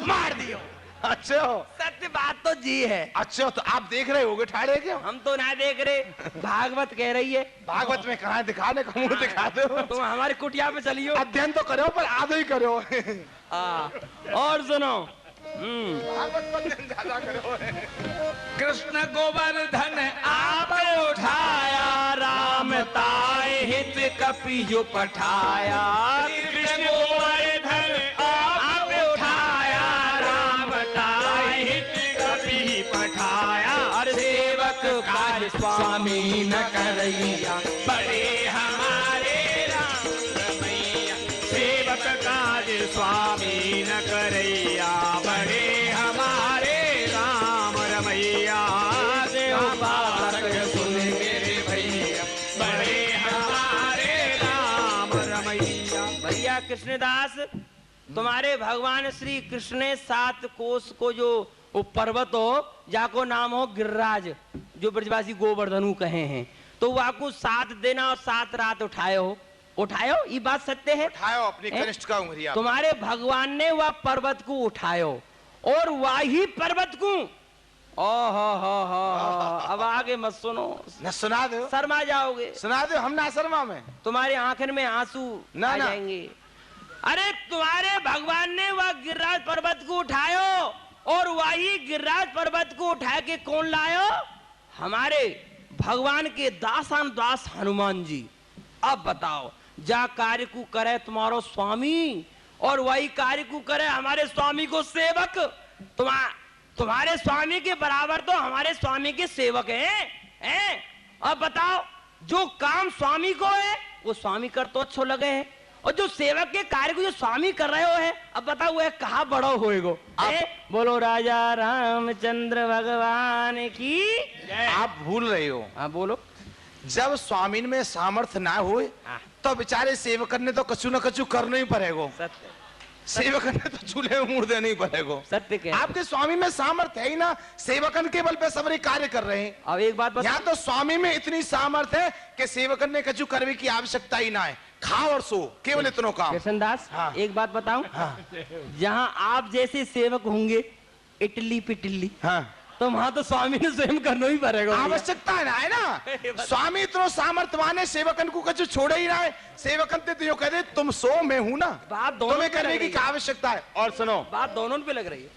मार दियो। अच्छा। सत्य बात तो जी है। अच्छा, तो आप देख रहे होगे ठाड़े क्यों? हम तो ना देख रहे, भागवत कह रही है। भागवत में कहा दिखाने का मुंह दिखा दो। तुम हमारी कुटिया पे चलियो। अध्ययन तो करो पर आधो ही करो। और सुनो, भागवत पर अध्ययन ज्यादा करो। कृष्ण गोवर्धन आप उठाया राम ताय हित कपियो पठाया, कृष्ण गोवर्धन आप उठाया राम ताय हित कपि पठाया, और सेवक काज स्वामी न करैया, बड़े हमारे राम रमैया। सेवक काज स्वामी न करैया, बड़े हमारे राम रमैया। बालक सुन मेरे भैया, बड़े हमारे राम रमैया। भैया कृष्णदास, तुम्हारे भगवान श्री कृष्ण ने 7 कोस को जो वो पर्वत हो, जाको नाम हो गिरिराज, जो ब्रजवासी गोवर्धनु कहे हैं, तो वो आपको 7 दिन और 7 रात उठाए हो, ये बात सत्य है। उठाओ अपनी कनिष्ठ का उंगलियां। तुम्हारे भगवान ने वह पर्वत को उठायो, और वही पर्वत को अब आगे मत सुनो, न सुना दो। शर्मा जाओगे, सुना दो, हम ना शर्मा में। तुम्हारी आंखन में आंसू ना, आ ना। जाएंगे। अरे तुम्हारे भगवान ने वह गिरिराज पर्वत को उठायो, और वही गिरिराज पर्वत को उठा के कौन लायो? हमारे भगवान के दासान दास हनुमान जी। अब बताओ, जा कार्य को करे तुम्हारो स्वामी, और वही कार्य को करे हमारे स्वामी को सेवक। तुम्हारे स्वामी के बराबर तो हमारे स्वामी के सेवक हैं? अब बताओ, जो काम स्वामी को है वो स्वामी कर तो अच्छो लगे है, और जो सेवक के कार्य को जो स्वामी कर रहे हो है, अब बताओ वह कहाँ बड़ो होएगो? बोलो राजा रामचंद्र भगवान की। आप भूल रहे हो। हाँ बोलो। जब स्वामीन में सामर्थ्य ना हो, तो बेचारे सेवकन ने तो कछु न कछु करना ही पड़ेगा। सत्य, सेवकन ने तो चूल्हे में मुड़ देना ही पड़ेगा। सत्य के आपके स्वामी में सामर्थ्य है ही ना, सेवकन के बल पे सबरे कार्य कर रहे हैं। अब एक बात यहाँ तो स्वामी में इतनी सामर्थ्य है कि सेवकन ने कछु करने की आवश्यकता ही ना है, खाओ और सो, केवल इतनो काम। कृष्णदास, हाँ। एक बात बताऊं, जहाँ आप जैसे सेवक होंगे इटली पिटली, हाँ, तो वहां तो स्वामी ने स्वयं करना ही पड़ेगा। आवश्यकता है ना। स्वामी इतना सामर्थ्यवान है, सेवकन को कछु छोड़े ही ना है। सेवकन ते यो कहते तुम सो मैं हूं ना, बात दोनों तुम्हें पे करने लग की रही क्या है। आवश्यकता है? और सुनो, बात दोनों पे लग रही है।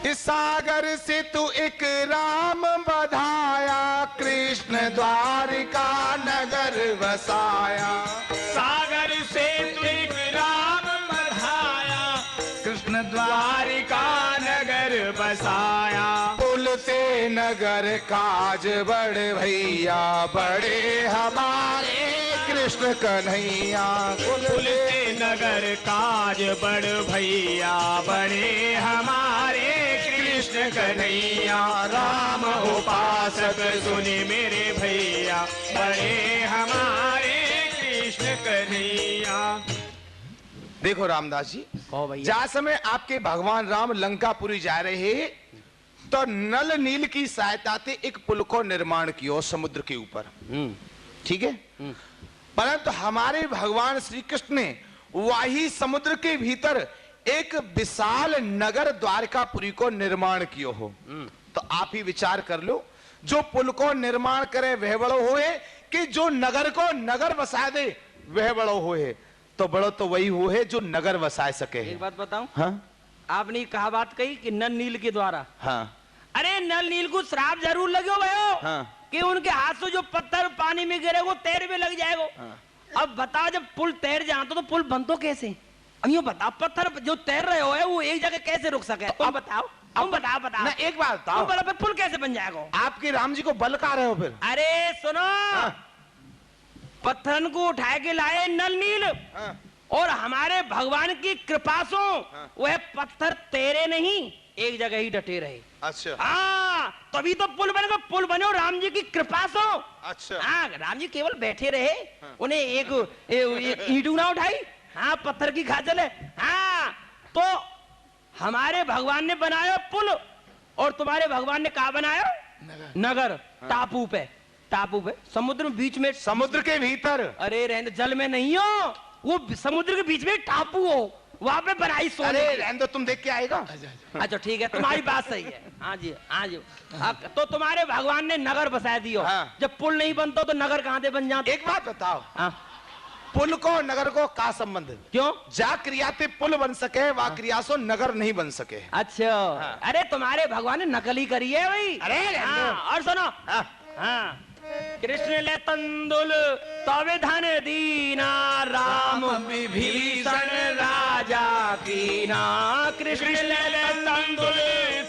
इस सागर से तू एक राम बधाया, कृष्ण द्वारिका नगर बसाया। सागर से एक राम बधाया, कृष्ण द्वारिका नगर बसाया। पुल से नगर काज बड़ भैया, बड़े हमारे कृष्ण कन्हैया। पुल से नगर काज बड़ भैया, बड़े हमारे कृष्ण कन्हैया। राम उपासक सुने मेरे भैया, बड़े हमारे कृष्ण कन्हैया। देखो रामदास जी, भैया, जहाँ समय आपके भगवान राम लंकापुरी जा रहे तो नल नील की सहायता से एक पुल को निर्माण किया समुद्र के ऊपर, ठीक है। परंतु हमारे भगवान श्री कृष्ण ने वही समुद्र के भीतर एक विशाल नगर द्वारकापुरी को निर्माण कियो हो। तो आप ही विचार कर लो, जो पुल को निर्माण करे वह बड़ो होए कि जो नगर को नगर बसा दे वह बड़ो होए। तो बड़ो तो वही हो है जो नगर बसाए सके। एक बात बताऊं? हाँ? आपने कहा बात कही कि नल नील के द्वारा। हाँ। अरे नल नील को श्राप जरूर लगे भयो। हाँ। कि उनके हाथ से जो पत्थर पानी में गिरे वो तैर में लग जाएगा। हाँ। अब बताओ, जब पुल तैर जाता तो पुल बनतो कैसे? अब यूं बताओ, पत्थर जो तैर रहे हो है वो एक जगह कैसे रुक सके? तो तुम बताओ, तुम बताओ। ना एक बात बताओ, फिर पुल कैसे बन जाएगा? आपके राम जी को बल का रहे हो फिर? अरे सुनो, पत्थर को उठा के लाए नल नील, और हमारे भगवान की कृपा से वह पत्थर तैरे नहीं, एक जगह ही डटे रहे। अच्छा। हाँ, तभी तो पुल बनेगा। पुल बनो राम जी की कृपा से। अच्छा। हाँ, राम जी केवल बैठे रहे, उन्हें एक ईंटू ना उठाई, हाँ, पत्थर की खा चले। हाँ, तो हमारे भगवान ने बनाया पुल, और तुम्हारे भगवान ने कहा बनाया नगर। टापू पे, टापू पे, समुद्र में बीच में, समुद्र के भीतर। अरे रहने, जल में नहीं हो, वो समुद्र के बीच में टापू हो, वहां पे बनाई सोने। अरे रहने दो, तुम देख के आएगा। अच्छा ठीक है, तुम्हारी बात सही है। हाँ जी, हाँ जी। तो तुम्हारे भगवान ने नगर बसा दियो। हाँ। जब पुल नहीं बनता तो नगर कहाँ से बन जाते? एक बात बताओ, हाँ। पुल को नगर को का संबंध है? क्यों? जा क्रियाते पुल बन सके, वा क्रिया सो नगर नहीं बन सके। अच्छा। हाँ। अरे तुम्हारे भगवान ने नकल ही करी है भाई। अरे हाँ, और सुनो। हाँ। हाँ, कृष्ण ले तंदुल तवे धन दीना, राम विभीषण राजा कीना। कृष्ण ले तंदुल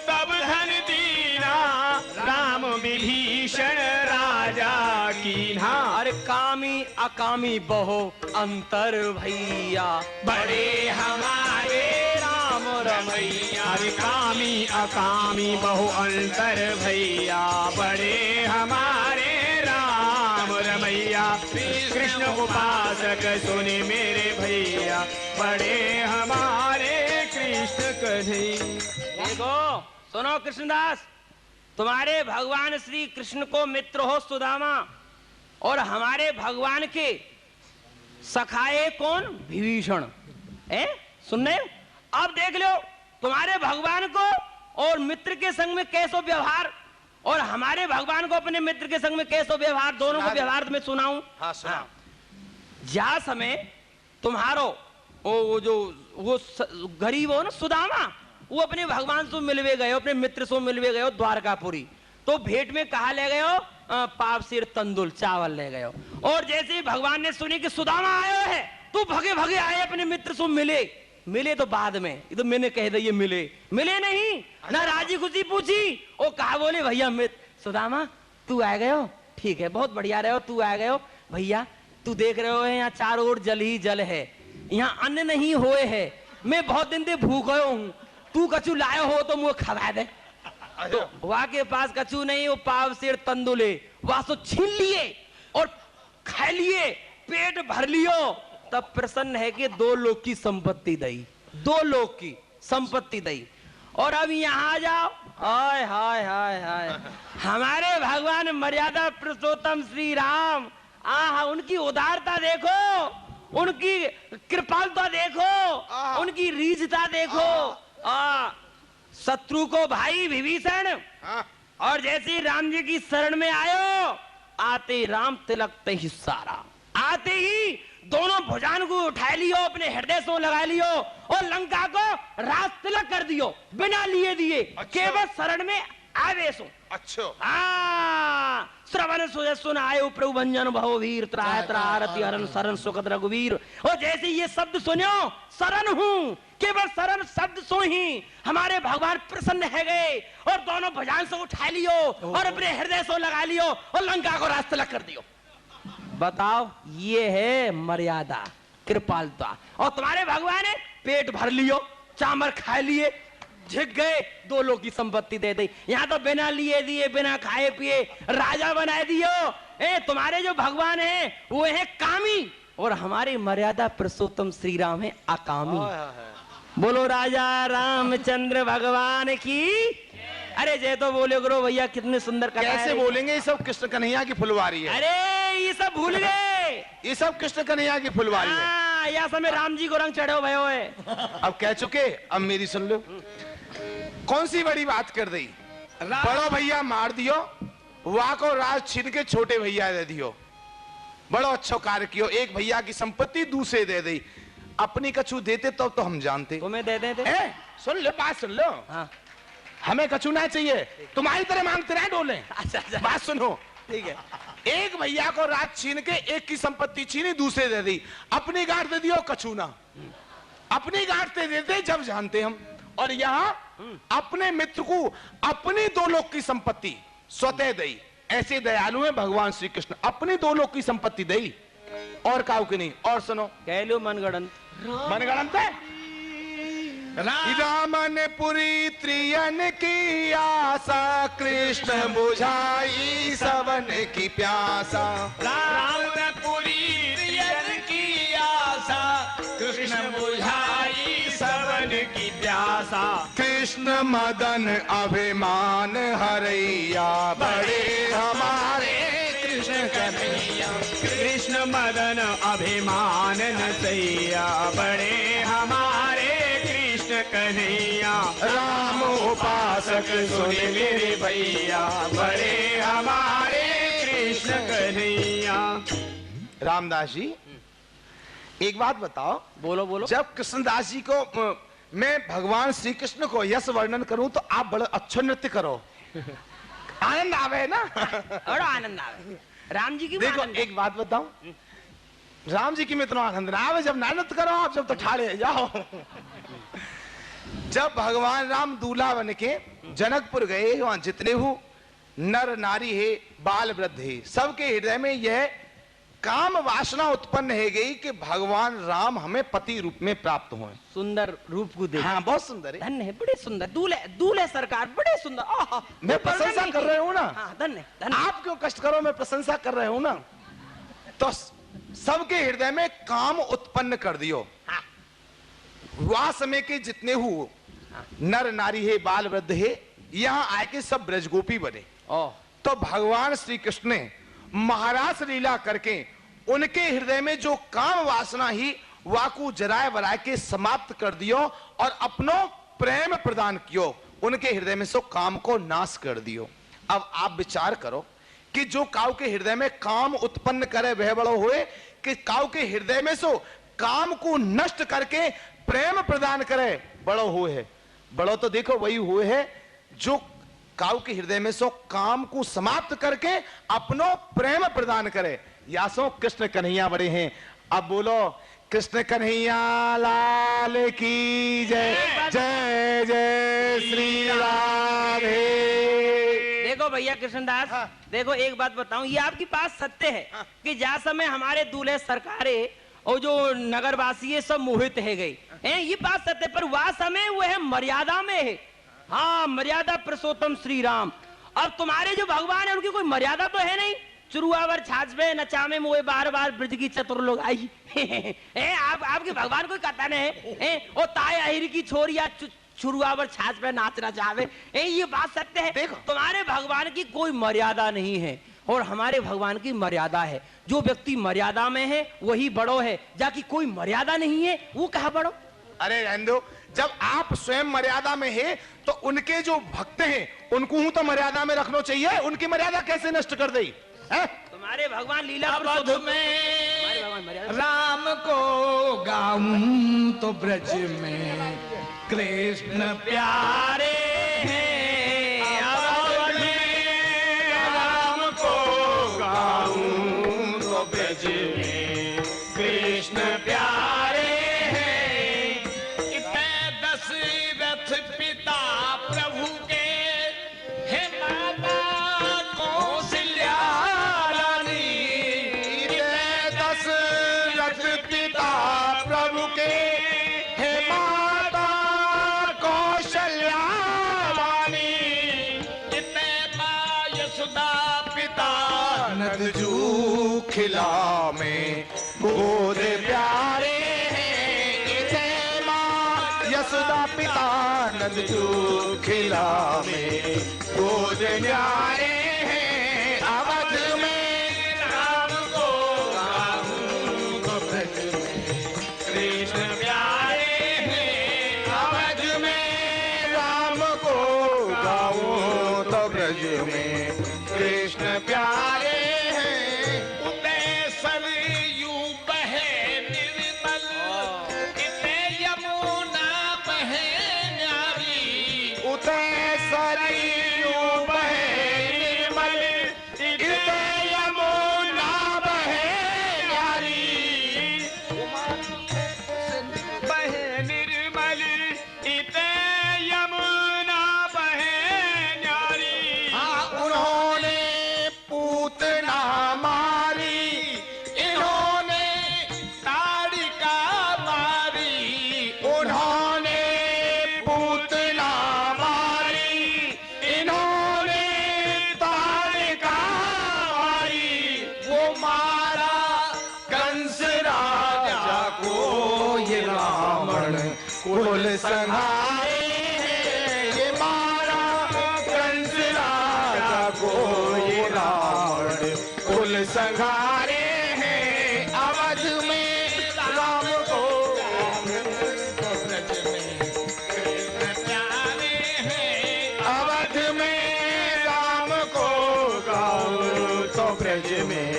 तब धन दीना, राम विभीषण राजा कीन्हा। अरे कामी अकामी बहु अंतर भैया, बड़े हमारे राम रमैया। अरे कामी अकामी बहु अंतर भैया, बड़े हमारे राम रमैया। कृष्ण उपासक सुने मेरे भैया, बड़े हमारे कृष्ण कन्हैया। देखो सुनो कृष्णदास, तुम्हारे भगवान श्री कृष्ण को मित्र हो सुदामा, और हमारे भगवान के सखाए कौन? विभीषण। सुन रहे हो? अब देख लो तुम्हारे भगवान को और मित्र के संग में कैसो व्यवहार, और हमारे भगवान को अपने मित्र के संग में कैसो व्यवहार, दोनों को व्यवहार तुम्हें सुनाऊं। हाँ, सुनाओ। जहाँ समय तुम्हारो वो गरीब हो ना सुदामा, वो अपने भगवान से मिलवे गए, अपने मित्र से मिलवे गए द्वारकापुरी। तो भेंट में कहा ले गए हो? पाव सिर तंदुल चावल ले गए हो। और जैसे ही भगवान ने सुनी कि सुदामा आयो है, तो भगे भगे आए अपने मित्र से मिले तो बाद में, ये तो मैंने कह दिया मिले नहीं ना, राजी खुशी पूछी। वो कहा बोले भैया मित्र सुदामा तू आ गए हो, ठीक है बहुत बढ़िया रहे हो, तू आ गए हो भैया। तू देख रहे हो यहाँ चारों ओर जल ही जल है, यहाँ अन्न नहीं होए है, मैं बहुत दिन से भूखा हूँ, तू कछु लायो हो तो मुझे खवा दे। तो वहां के पास कछु नहीं, वो पाव सिर तंदुले वहां से छीन लिए और खा लिए, पेट भर लियो। तब प्रसन्न है कि 2 लोक की संपत्ति दई, 2 लोक की संपत्ति दई। और अब यहाँ जाओ, हाय हाय हाय हाय, हमारे भगवान मर्यादा पुरुषोत्तम श्री राम, आहा उनकी उदारता देखो, उनकी कृपालता देखो, उनकी रीझता देखो। शत्रु को भाई विभीषण, और जैसे राम जी की शरण में आयो, आते राम तिलक ते ही सारा, आते ही दोनों भुजान को उठा लियो, अपने हृदय से लगा लियो, और लंका को राज तिलक कर दियो बिना लिए दिए। केवल शरण में आवेशो। अच्छा। श्रवण सुन आयो प्रभु भंजन भव वीर, त्राय त्रारति हरण शरण सुखद रघुवीर। और जैसे ये शब्द सुनो, शरण हूँ, केवल शरण शब्द सो ही हमारे भगवान प्रसन्न है गए, और दोनों भुजान से उठा लियो और अपने हृदय से लगा लियो, और लंका को राज तिलक कर दियो। बताओ, ये है मर्यादा कृपालता। और तुम्हारे भगवान ने पेट भर लियो, चामर खा लिए, झिक गए, 2 लोग की संपत्ति दे दी। यहाँ तो बिना लिए दिए, बिना खाए पिए राजा बना दियो। तुम्हारे जो भगवान है वो है कामी, और हमारी मर्यादा पुरुषोत्तम श्री राम है अकामी। बोलो राजा रामचंद्र भगवान की। अरे जय तो बोले करो भैया, कितने सुंदर कैसे बोलेंगे, ये सब कृष्ण कन्हैया की फुलवारी है। अरे ये सब भूल गए, ये सब कृष्ण कन्हैया की फुलवारी है। हाँ, या समय राम जी को रंग चढ़ो भयो है। अब कह चुके, अब मेरी सुन लो। कौन सी बड़ी बात कर दी? बड़ो भैया मार दियो, वहां को राज छीन के छोटे भैया दे दियो। बड़ो अच्छा कार्य कियो, एक भैया की संपत्ति दूसरे दे दी। अपनी कछु देते तो हम जानते। तुम्हें दे देते। सुन लो, बात सुन लो। हाँ। हमें कछु ना चाहिए, तुम्हारी तरह मांगते रहे डोले। अच्छा। बात सुनो, ठीक है। एक भैया को राज छीन के एक की संपत्ति छीनी, दूसरे दे दी। अपनी गांठ दे दियो, कछु ना। अपनी गांठ दे देते जब जानते हम। और यहाँ अपने मित्र को अपनी दो लोग की संपत्ति स्वतः दई। ऐसे दयालु हैं भगवान श्री कृष्ण, अपनी दो लोग की संपत्ति दई और काउ की नहीं। और सुनो, कह लो मनगढ़ंत। मनगढ़ंत है। रामन पुरी त्रियन की आशा, कृष्ण बुझाई सबन की प्यासा। रामपुरी त्रियन की आशा, कृष्ण बुझाई सबन की प्यासा। कृष्ण मदन अभिमान हरैया, बड़े हमारे कृष्ण कन्हैया। कृष्ण मदन अभिमान नसैया, बड़े हमारे कृष्ण कन्हैया। राम उपासक सुन मेरे भैया, बड़े हमारे कृष्ण कन्हैया। रामदास जी, एक बात बताओ। बोलो बोलो। जब कृष्णदास जी को मैं भगवान श्री कृष्ण को यश वर्णन करूं तो आप बड़ा अच्छा नृत्य करो, आनंद आवे ना। और आनंद आवे। राम जी की देखो एक बात बताऊं, राम जी की में इतना आनंद ना आवे जब नानत करो आप, जब तो ठाड़े जाओ। जब भगवान राम दूल्हा बन के जनकपुर गए, वहां जितने हो नर नारी है, बाल वृद्ध है, सबके हृदय में यह काम वासना उत्पन्न है गई कि भगवान राम हमें पति रूप में प्राप्त हुए। सुंदर रूप को देख। हाँ, बहुत सुंदर है। धन्य है, बड़े सुंदर दूल्हे सरकार, बड़े सुंदर। मैं प्रशंसा कर रहा हूँ ना। हाँ, धन्य। आप क्यों कष्ट करो, मैं प्रशंसा कर रहा हूँ ना। तो सबके हृदय में काम उत्पन्न कर दियो। हाँ। वह समय के जितने हो नर नारी है, बाल वृद्ध है, यहाँ आके सब ब्रजगोपी बने। तो भगवान श्री कृष्ण ने महाराज लीला करके उनके हृदय में जो काम वासना ही वाकू जराए वराए के समाप्त कर दियो और अपनो प्रेम प्रदान कियो। उनके हृदय में सो काम को नाश कर दियो। अब आप विचार करो कि जो काऊ के हृदय में काम उत्पन्न करे वह बड़ो हुए, कि काऊ के हृदय में सो काम को नष्ट करके प्रेम प्रदान करे बड़ो हुए है। बड़ो तो देखो वही हुए है जो काऊ के हृदय में सो काम को समाप्त करके अपनो प्रेम प्रदान करे। या सो कृष्ण कन्हैया बड़े हैं। अब बोलो कृष्ण कन्हैया लाल की जय। जय जय श्री राधे। देखो भैया कृष्णदास, हाँ। देखो एक बात बताऊं, ये आपकी बात सत्य है। हाँ। कि जा समय हमारे दूल्हे सरकारे और जो नगरवासी है सब मोहित है गए हैं, ये बात सत्य। पर वह समय वो है मर्यादा में है। हाँ, मर्यादा पुरुषोत्तम श्री राम। अब तुम्हारे जो भगवान है उनकी कोई मर्यादा तो है नहीं। चुरुआवर छाछबे नचामे मुए बार बार ब्रज की चतुर लोग आई। आपके भगवान कोई कहता नहीं है। ओ ताय अहिर की छोरिया चुरुआवर छाछ पे नाचना चाहे, ये बात सत्य है। देखो तुम्हारे भगवान की कोई मर्यादा नहीं है और हमारे भगवान की मर्यादा है। जो व्यक्ति मर्यादा में है वही बड़ो है, जाकि कोई मर्यादा नहीं है वो कहा बड़ो। अरे रहने दो, जब आप स्वयं मर्यादा में है तो उनके जो भक्त हैं उनको तो मर्यादा में रखना चाहिए। उनकी मर्यादा कैसे नष्ट कर दी है? तुम्हारे भगवान लीला अवध में राम को गाऊं तो ब्रज में कृष्ण प्यारे हैं। अवध में राम को गाऊं तो ब्रज में कृष्ण प्यारे हैं। इतने दशरथ पिता प्रभु के हे माता कौशल्या रानी। इतने दशरथ पिता प्रभु के हे माता कौशल्या रानी। इतने माँ यशोदा पिता नंदजू खिला में गोद प्यारे हैं। इतने माँ यशोदा पिता नंदजू खिला में गोद प्यारे हैं। अवध में राम को गाऊं में कृष्ण प्यारे हैं। उदय सरयू बहे निर्मल, इते यमुना बहे न्यारी। उदय सरयू बहे निर्मल, इते यमुना बहे न्यारी। बहे निर्मल, इते यमुना बहे न्यारी। हाँ, उन्होंने पूतना मारी, इन्होंने ताड़िका मारी। उन्होंने पूतना मारी, इन्होंने ताड़िका मारी। वो मारा कंस राजा को, ये रावण कुल संहारे हैं। ये मारा कंस राजा को, ये रावण कुल संहारे हैं। अवध में राम को ब्रज में कृष्ण प्यारे हैं। अवध में राम को गाओ तो ब्रज में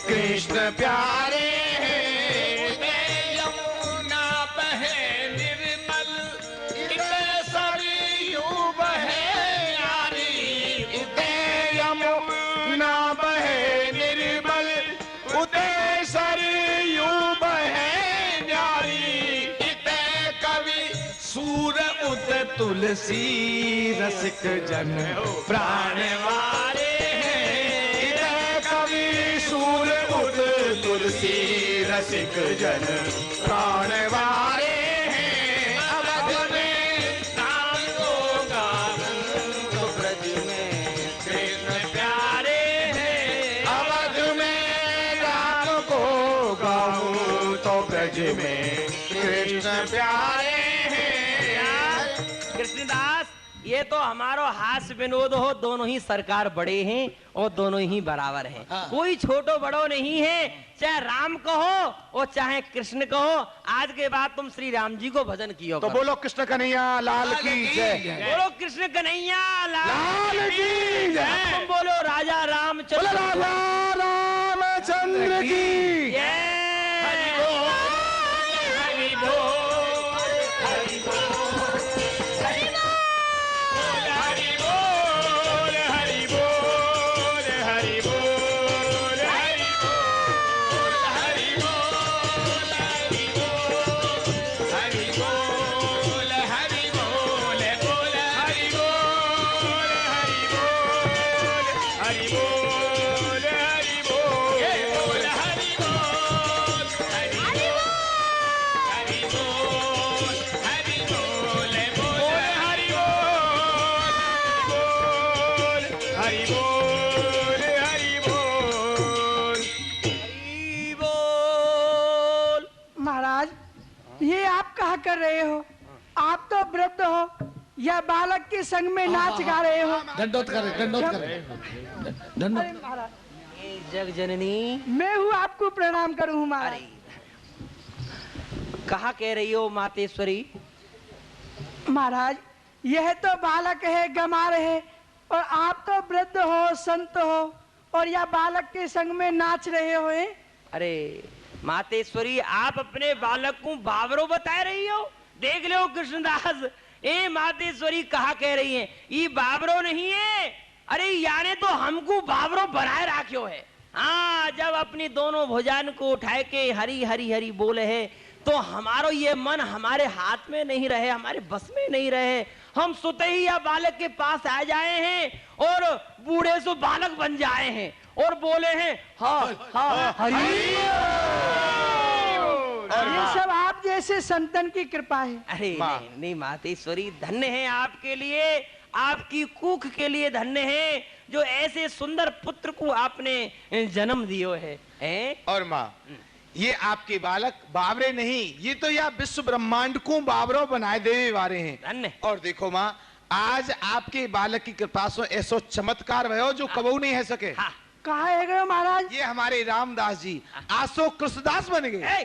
कृष्ण प्यारे हैं। उदय यमुना बहे निर्मल, इते सरयू बहे न्यारी। इते यमुना बहे निर्मल, उदय सरयू बहे न्यारी। इते कवि सूर उद तुलसी रसिक जन प्राण वारे हैं। इधर कवि सूर उद तुलसी रसिक जन प्राण वारे हैं। अवध में नाम को गाऊं तो ब्रज में कृष्ण प्यारे हैं। अवध में राम को गाऊं तो ब्रज में कृष्ण प्यारे हैं। कृष्णदास, ये तो हमारो हास्य विनोद हो, दोनों ही सरकार बड़े हैं और दोनों ही बराबर हैं। कोई छोटो बड़ो नहीं है, चाहे राम कहो और चाहे कृष्ण कहो। आज के बाद तुम श्री राम जी को भजन कियो तो करो। बोलो कृष्ण कन्हैया लाल की जय। बोलो कृष्ण कन्हैया लाल की जय। तुम बोलो राजा बोलो रामचंद्र राजा रामचंद्र की जय। हरि बोल, हरि बोल, हरि बोल, हरि बोल, हरि बोल, हरि बोल, हरि बोल, हरि बोल, हरि बोल, हरि बोल, हरि बोल, बोल हरि बोल, हरि बोल, हरि बोल, हरि बोल, बोल हरि बोल, हरि बोल, हरि बोल, हरि बोल, बोल हरि बोल, हरि बोल, हरि बोल, हरि बोल। महाराज, ये आप कहा कर रहे हो? आप तो वृद्ध हो या बालक के संग में नाच गा रहे हो? दंडोत करे, दंडोत करे, दंडोत। अरे महाराज, हे जग जननी, मैं हूँ आपको प्रणाम करूँ महाराज। अरे कहा कह रही हो मातेश्वरी? महाराज, यह तो बालक है, गंवार है, और आप तो वृद्ध हो, संत हो, और यह बालक के संग में नाच रहे हो हैं? अरे मातेश्वरी, आप अपने बालक को बाबरो बता रही हो? देख लो कृष्णदास, ए मातेश्वरी कहा कह रही है, ये बाबरो नहीं है। अरे याने तो हमको बाबरो बनाए राख्यो है। हाँ, जब अपनी दोनों भुजान को उठाए के हरी हरी हरी बोले है, तो हमारो ये मन हमारे हाथ में नहीं रहे, हमारे बस में नहीं रहे। हम सुते ही या बालक के पास आ जाए हैं और बूढ़े से बालक बन जाए हैं और बोले हैं हाँ हाँ हरी। ये सब आप जैसे संतन की कृपा है। अरे नहीं नहीं मातेश्वरी, धन्य है आपके लिए, आपकी कुख के लिए धन्य है, जो ऐसे सुंदर पुत्र को आपने जन्म दियो है, हैं? और माँ, ये आपके बालक बाबरे नहीं, ये तो यह विश्व ब्रह्मांड को बाबरो बनाए देवे वाले हैं। धन्य। और देखो माँ, आज आपके बालक की कृपा से ऐसो चमत्कार भयो जो कबू नहीं है सके। हाँ। कहा है गए महाराज? ये हमारे रामदास जी आसो कृष्णदास बन गए। ए,